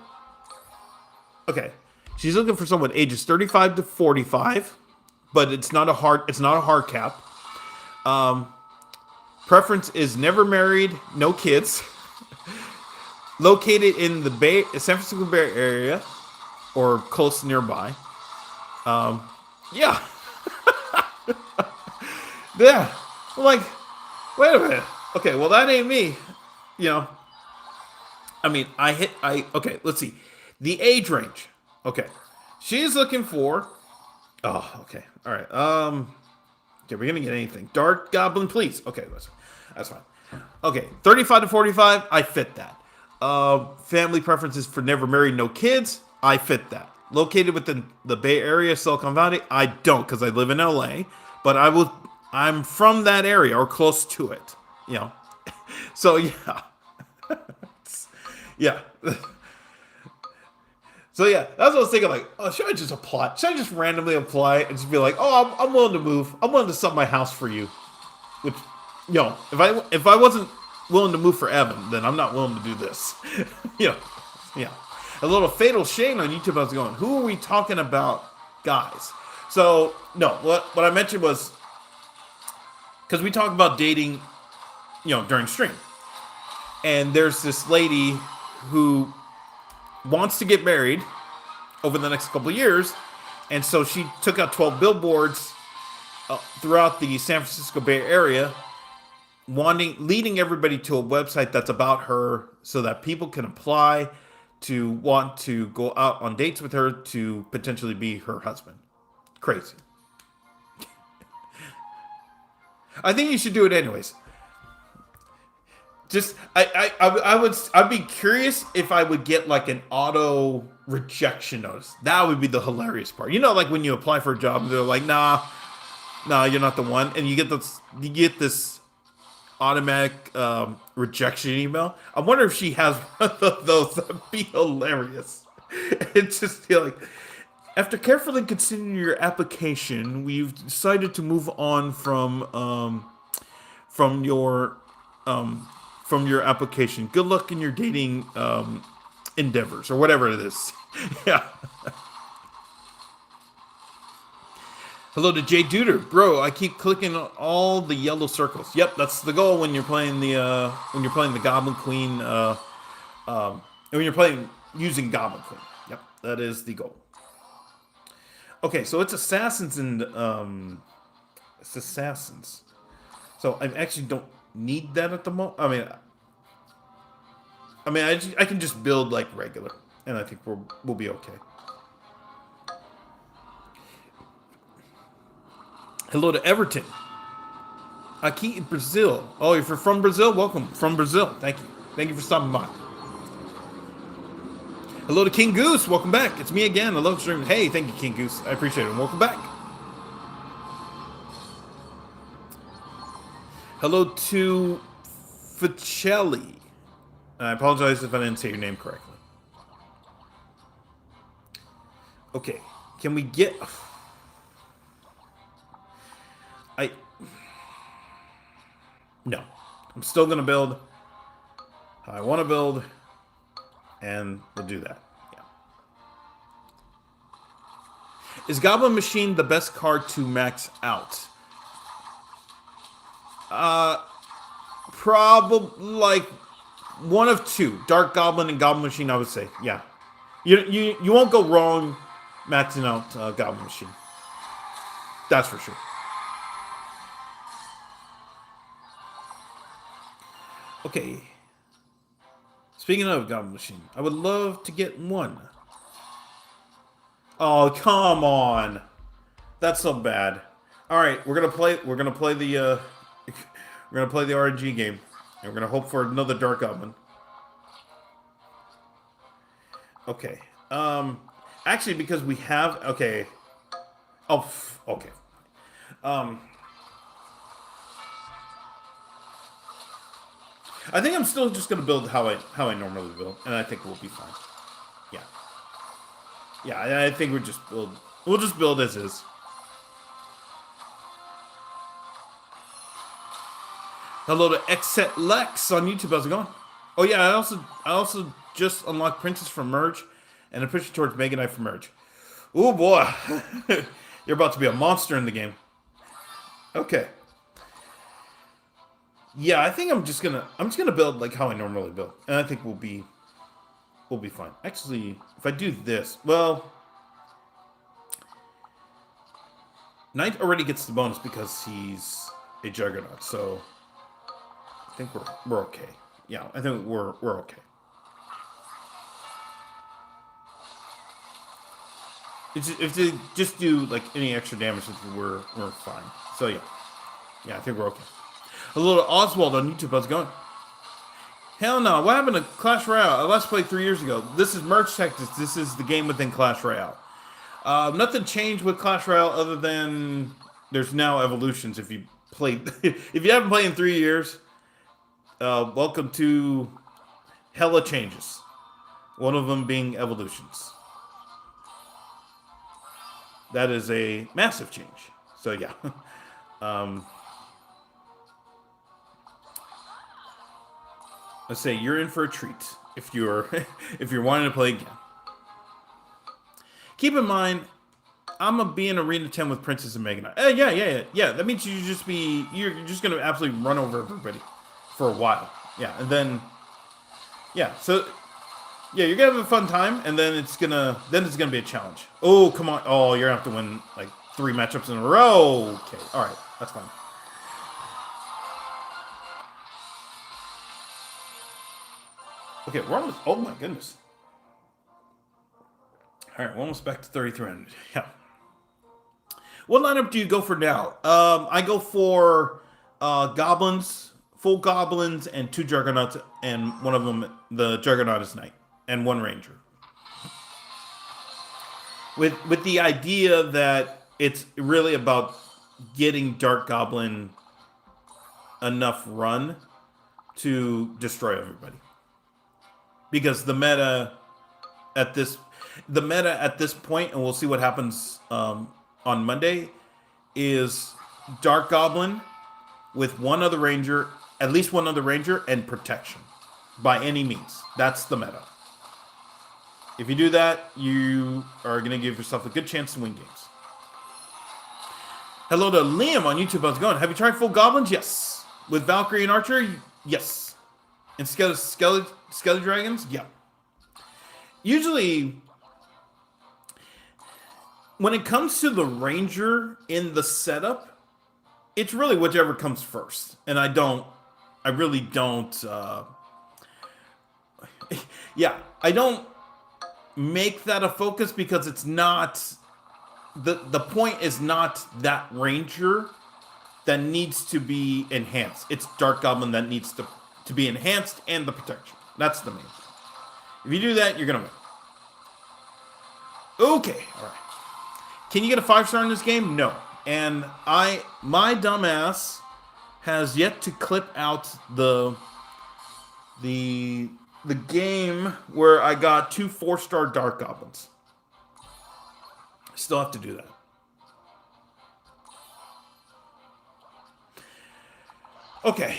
Okay. She's looking for someone ages 35 to 45, but it's not a hard cap. Preference is never married, no kids. Located in the San Francisco Bay Area or close nearby. Yeah. Yeah. I'm like, wait a minute. Okay, well that ain't me. You know. I mean, okay, let's see. The age range. Okay. She's looking for oh, okay. All right. Okay, we're gonna get anything. Dark Goblin, please. Okay, listen. That's fine. Okay, 35 to 45, I fit that. Family preferences for never married, no kids, I fit that. Located within the Bay Area, Silicon Valley, I don't because I live in LA, but I'm from that area or close to it. You know. So yeah. Yeah. So yeah, that's what I was thinking. Like, oh, should I just apply? Should I just randomly apply and just be like, oh, I'm willing to move. I'm willing to sell my house for you. Which, you know, if I wasn't willing to move for Evan, then I'm not willing to do this. You know, yeah. A little Fatal Shame on YouTube. I was going, who are we talking about, guys? So no, what I mentioned was because we talk about dating, you know, during stream, and there's this lady who wants to get married over the next couple of years, and so she took out 12 billboards throughout the San Francisco Bay Area, leading everybody to a website that's about her, so that people can apply to want to go out on dates with her to potentially be her husband. Crazy. I think you should do it anyways. Just I'd be curious if I would get like an auto rejection notice. That would be the hilarious part. You know, like when you apply for a job and they're like, nah, you're not the one, and you get this automatic rejection email. I wonder if she has one of those. That'd be hilarious. It's just like, after carefully considering your application, we've decided to move on from your application. Good luck in your dating endeavors or whatever it is. Yeah. Hello to Jay Duder, bro. I keep clicking on all the yellow circles. Yep, that's the goal when you're playing the Goblin Queen. When you're playing using Goblin Queen. Yep, that is the goal. Okay, so it's assassins and it's assassins. So I actually don't need that at the moment. I can just build like regular, and I think we'll be okay. Hello to Everton. Aqui in Brazil. Oh, if you're from Brazil, welcome from Brazil. Thank you. Thank you for stopping by. Hello to King Goose. Welcome back. It's me again. I love streaming. Hey, thank you, King Goose. I appreciate it. Welcome back. Hello to Ficelli. I apologize if I didn't say your name correctly. Okay, can we get... I... No. I'm still going to build how I want to build, and we'll do that. Yeah. Is Goblin Machine the best card to max out? Probably, like, one of two. Dark Goblin and Goblin Machine, I would say. Yeah. You won't go wrong maxing out Goblin Machine. That's for sure. Okay. Speaking of Goblin Machine, I would love to get one. Oh, come on. That's so bad. All right, we're gonna play the RNG game, and we're gonna hope for another Dark Goblin. Okay. Actually, because we have okay. Oh, okay. I think I'm still just gonna build how I normally build, and I think we'll be fine. Yeah. Yeah, I think we'll just build as is. Hello to Xset Lex on YouTube. How's it going? Oh yeah, I also just unlocked Princess from Merge, and I'm pushing towards Mega Knight from Merge. Oh boy, you're about to be a monster in the game. Okay. Yeah, I think I'm just gonna build like how I normally build, and I think we'll be fine. Actually, if I do this, well, Knight already gets the bonus because he's a Juggernaut, so I think we're okay. Yeah, I think we're okay. If they just do like any extra damage, we're fine. So yeah, I think we're okay. A little Oswald on YouTube. How's it going? Hell no. What happened to Clash Royale? I last played 3 years ago. This is Merge Tactics. This is the game within Clash Royale. Nothing changed with Clash Royale other than there's now evolutions. If you played, if you haven't played in 3 years, welcome to hella changes. One of them being evolutions. That is a massive change. So yeah. Let's say you're in for a treat if you're wanting to play again. Keep in mind, I'm gonna be in Arena 10 with Princess and Mega Knight. Yeah. That means you're just gonna absolutely run over everybody for a while. Yeah, and then so yeah, you're gonna have a fun time, and then it's gonna be a challenge. Oh, come on! Oh, you're gonna have to win like 3 matchups in a row. Okay, all right, that's fine. Okay, we're almost. Oh my goodness! All right, we're almost back to 3,300. Yeah. What lineup do you go for now? I go for goblins, full goblins, and 2 juggernauts, and one of them, the juggernaut, is knight, and 1 ranger. With the idea that it's really about getting Dark Goblin enough run to destroy everybody. Because the meta at this point, and we'll see what happens on Monday, is Dark Goblin with one other ranger, at least one other ranger, and protection by any means. That's the meta. If you do that, you are going to give yourself a good chance to win games. Hello to Liam on YouTube. How's it going? Have you tried full goblins? Yes. With Valkyrie and Archer? Yes. And Skelly Dragons? Yeah. Usually, when it comes to the Ranger in the setup, it's really whichever comes first. And I really don't, I don't make that a focus because it's not, the point is not that Ranger that needs to be enhanced. It's Dark Goblin that needs to be enhanced and the protection. That's the main thing. If you do that, you're going to win. Okay, all right. Can you get a 5-star in this game? No. And my dumbass has yet to clip out the the game where I got 2 4-star Dark Goblins. Still have to do that. Okay.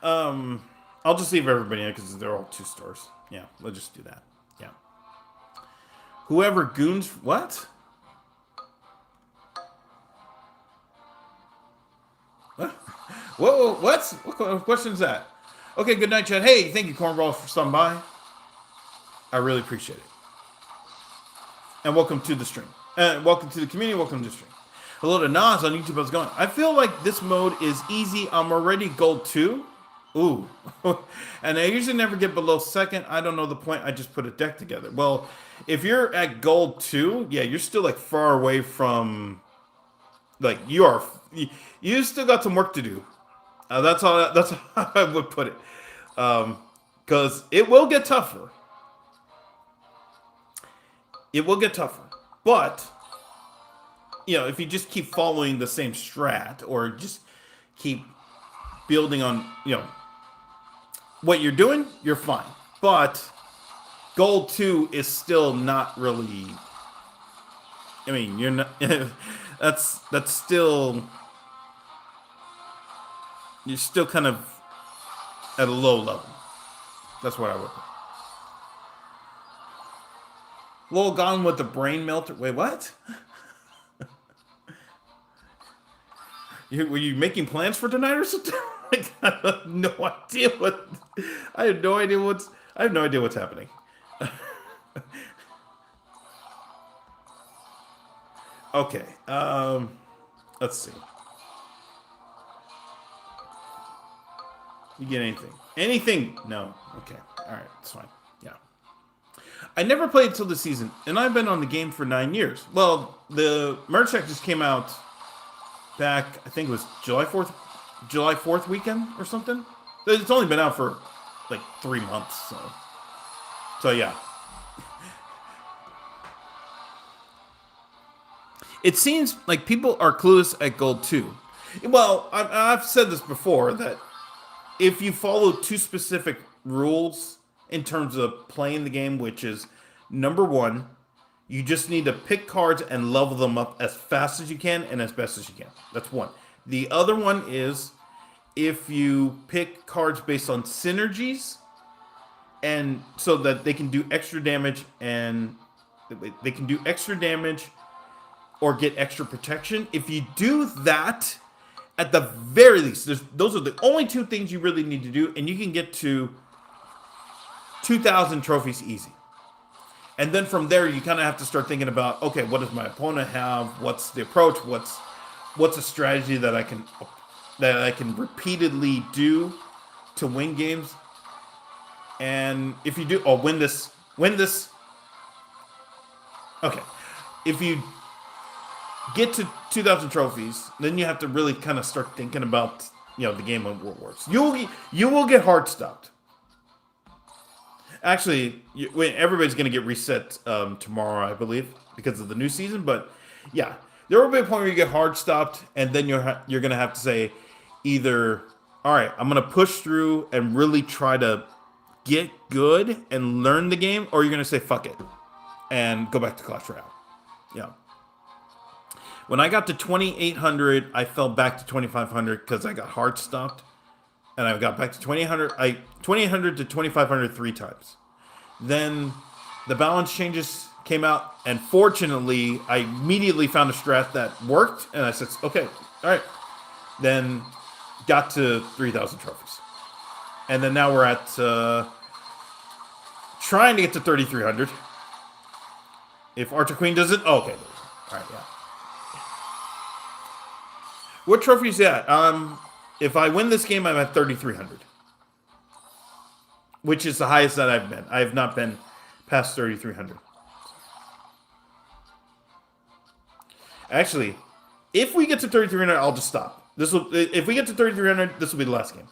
I'll just leave everybody in because they're all 2 stars. Yeah, we'll just do that. Yeah. Whoever goons... What? Whoa, what? What question is that? Okay, good night, Chad. Hey, thank you, Cornball, for stopping by. I really appreciate it. And welcome to the stream. Welcome to the community. Welcome to the stream. Hello to Nas on YouTube. How's it going? I feel like this mode is easy. I'm already gold 2. Ooh. And I usually never get below second. I don't know the point. I just put a deck together. Well, if you're at gold 2, yeah, you're still like far away from... Like, you still got some work to do. That's how I would put it. Because it will get tougher. It will get tougher. But, if you just keep following the same strat or just keep building on, what you're doing, you're fine. But gold 2 is still not really... I mean, you're not... that's still... You're still kind of at a low level. That's what I would put. Lol gone with the brain melter. Wait, what? Were you making plans for tonight or something? I have no idea what. I have no idea what's happening. Okay. Let's see. You get anything? Anything? No. Okay. All right. That's fine. Yeah. I never played until this season, and I've been on the game for 9 years. Well, the merge pack just came out back, I think it was July 4th weekend or something. It's only been out for like 3 months, so yeah. It seems like people are clueless at gold 2. Well, I've said this before, that if you follow 2 specific rules in terms of playing the game, which is, number 1, you just need to pick cards and level them up as fast as you can and as best as you can. That's 1. The other one is if you pick cards based on synergies, and so that they can do extra damage, and they can do extra damage or get extra protection. If you do that, at the very least, those are the only 2 things you really need to do, and you can get to 2,000 trophies easy. And then from there, you kind of have to start thinking about, okay, what does my opponent have? What's the approach? What's a strategy that I can repeatedly do to win games? And if you do, win this. Okay, if you get to 2,000 trophies, then you have to really kind of start thinking about, the game and what works. You will get hard stopped. Actually, everybody's going to get reset tomorrow, I believe, because of the new season. But yeah, there will be a point where you get hard stopped, and then you're going to have to say either, all right, I'm going to push through and really try to get good and learn the game, or you're going to say fuck it and go back to Clash Royale. Yeah. When I got to 2,800, I fell back to 2,500 because I got hard stopped. And I got back to 2,800. 2,800 to 2,500 3 times. Then the balance changes came out. And fortunately, I immediately found a strat that worked. And I said, okay, all right. Then got to 3,000 trophies. And then now we're at trying to get to 3,300. If Archer Queen does it, okay. All right, yeah. What trophy is that? If I win this game, I'm at 3,300. Which is the highest that I've been. I have not been past 3,300. Actually, if we get to 3,300, I'll just stop. If we get to 3,300, this will be the last game.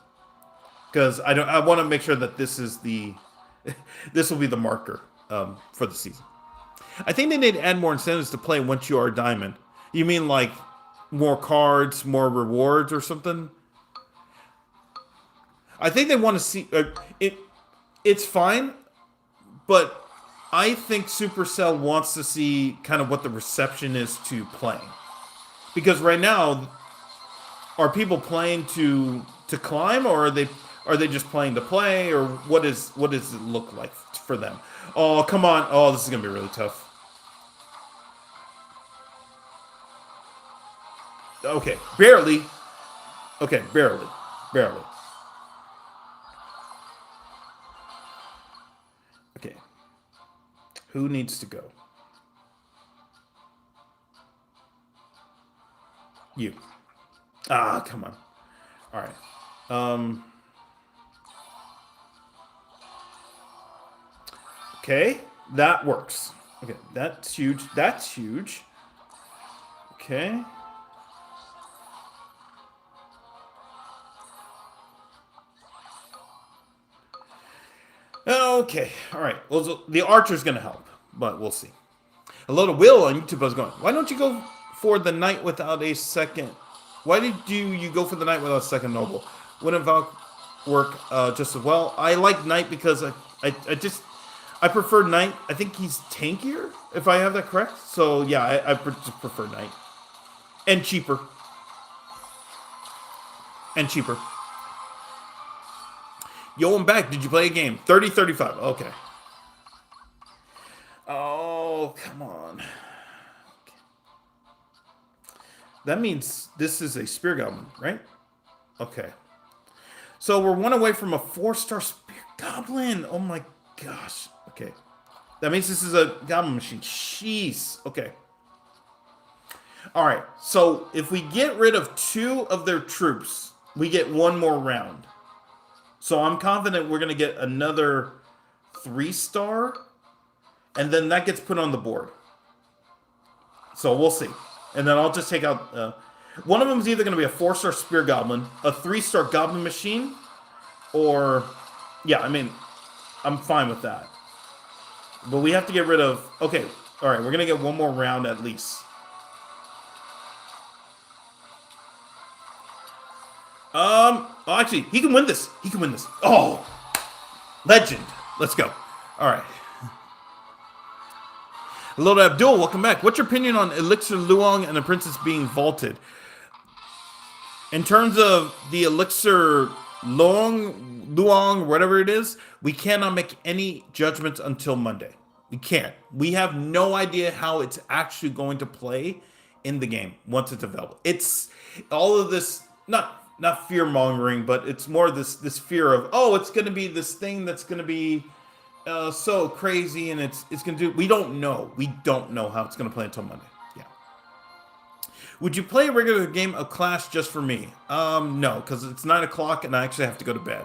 Because I want to make sure that this will be the marker for the season. I think they need to add more incentives to play once you are a diamond. You mean like more cards, more rewards or something? I think they want to see it. It's fine, but I think Supercell wants to see kind of what the reception is to playing, because right now, are people playing to climb, or are they just playing to play, or what does it look like for them? Oh, come on! Oh, this is gonna be really tough. Okay, barely. Okay, barely, barely. Okay, who needs to go? You. Ah, come on. All right. Um. Okay, that works. Okay, that's huge. That's huge. Okay. Okay. All right. Well, the archer's gonna help, but we'll see. Hello to Will on YouTube. I was going. Why don't you go for the knight without a second? Why did you go for the knight without a second noble? Wouldn't Valk work just as well? I like knight because I prefer knight. I think he's tankier, if I have that correct. So yeah, I just prefer knight, and cheaper, and cheaper. Yo, I'm back. Did you play a game? 30-35. Okay. Oh, come on. That means this is a spear goblin, right? Okay. So we're one away from a 4-star spear goblin. Oh my gosh. Okay. That means this is a goblin machine. Jeez. Okay. All right. So if we get rid of 2 of their troops, we get 1 more round. So I'm confident we're going to get another 3-star, and then that gets put on the board. So we'll see. And then I'll just take out... one of them is either going to be a 4-star spear goblin, a 3-star goblin machine, or... Yeah, I mean, I'm fine with that. But we have to get rid of... Okay, all right, we're going to get 1 more round at least. Oh, actually, he can win this. He can win this. Oh, legend. Let's go. All right. Hello to Abdul. Welcome back. What's your opinion on Elixir Luong and the Princess being vaulted? In terms of the Elixir Luong, whatever it is, we cannot make any judgments until Monday. We can't. We have no idea how it's actually going to play in the game once it's available. It's all of this, not fear mongering, but it's more this fear of, oh, it's going to be this thing that's going to be so crazy, and it's going to do. We don't know. We don't know how it's going to play until Monday. Yeah. Would you play a regular game of Clash just for me? No, because it's 9 o'clock and I actually have to go to bed.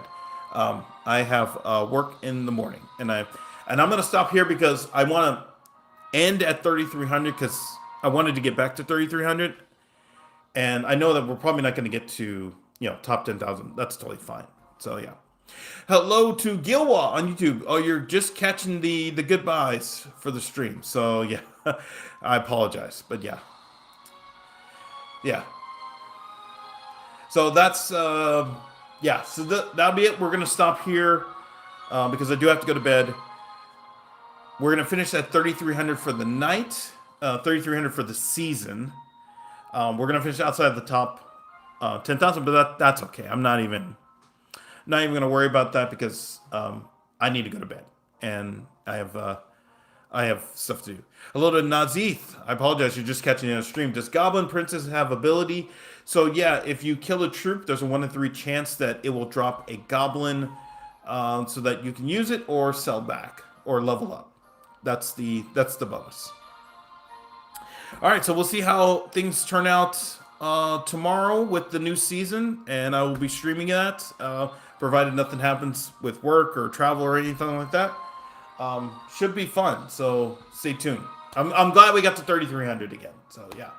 I have work in the morning, and I'm going to stop here because I want to end at 3,300 because I wanted to get back to 3,300. And I know that we're probably not going to get to, top 10,000. That's totally fine. So, yeah. Hello to Gilwa on YouTube. Oh, you're just catching the goodbyes for the stream. So, yeah. I apologize. But, yeah. Yeah. So, that's, yeah. So, that'll be it. We're going to stop here because I do have to go to bed. We're going to finish at 3,300 for the night, 3,300 for the season. We're going to finish outside the top 10,000, but that's okay. I'm not even going to worry about that because I need to go to bed, and I have stuff to do. Hello to Nazith. I apologize. You're just catching in a stream. Does Goblin Princess have ability? So yeah, if you kill a troop, there's a 1 in 3 chance that it will drop a Goblin, so that you can use it or sell back or level up. That's the bonus. All right, so we'll see how things turn out tomorrow with the new season, and I will be streaming that, provided nothing happens with work or travel or anything like that. Should be fun, so stay tuned. I'm glad we got to 3,300 again, so yeah.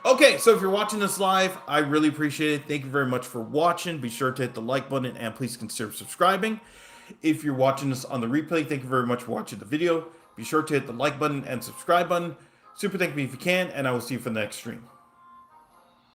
Okay, so if you're watching this live, I really appreciate it. Thank you very much for watching. Be sure to hit the like button, and please consider subscribing. If you're watching this on the replay, thank you very much for watching the video. Be sure to hit the like button and subscribe button. Super thank me if you can, and I will see you for the next stream.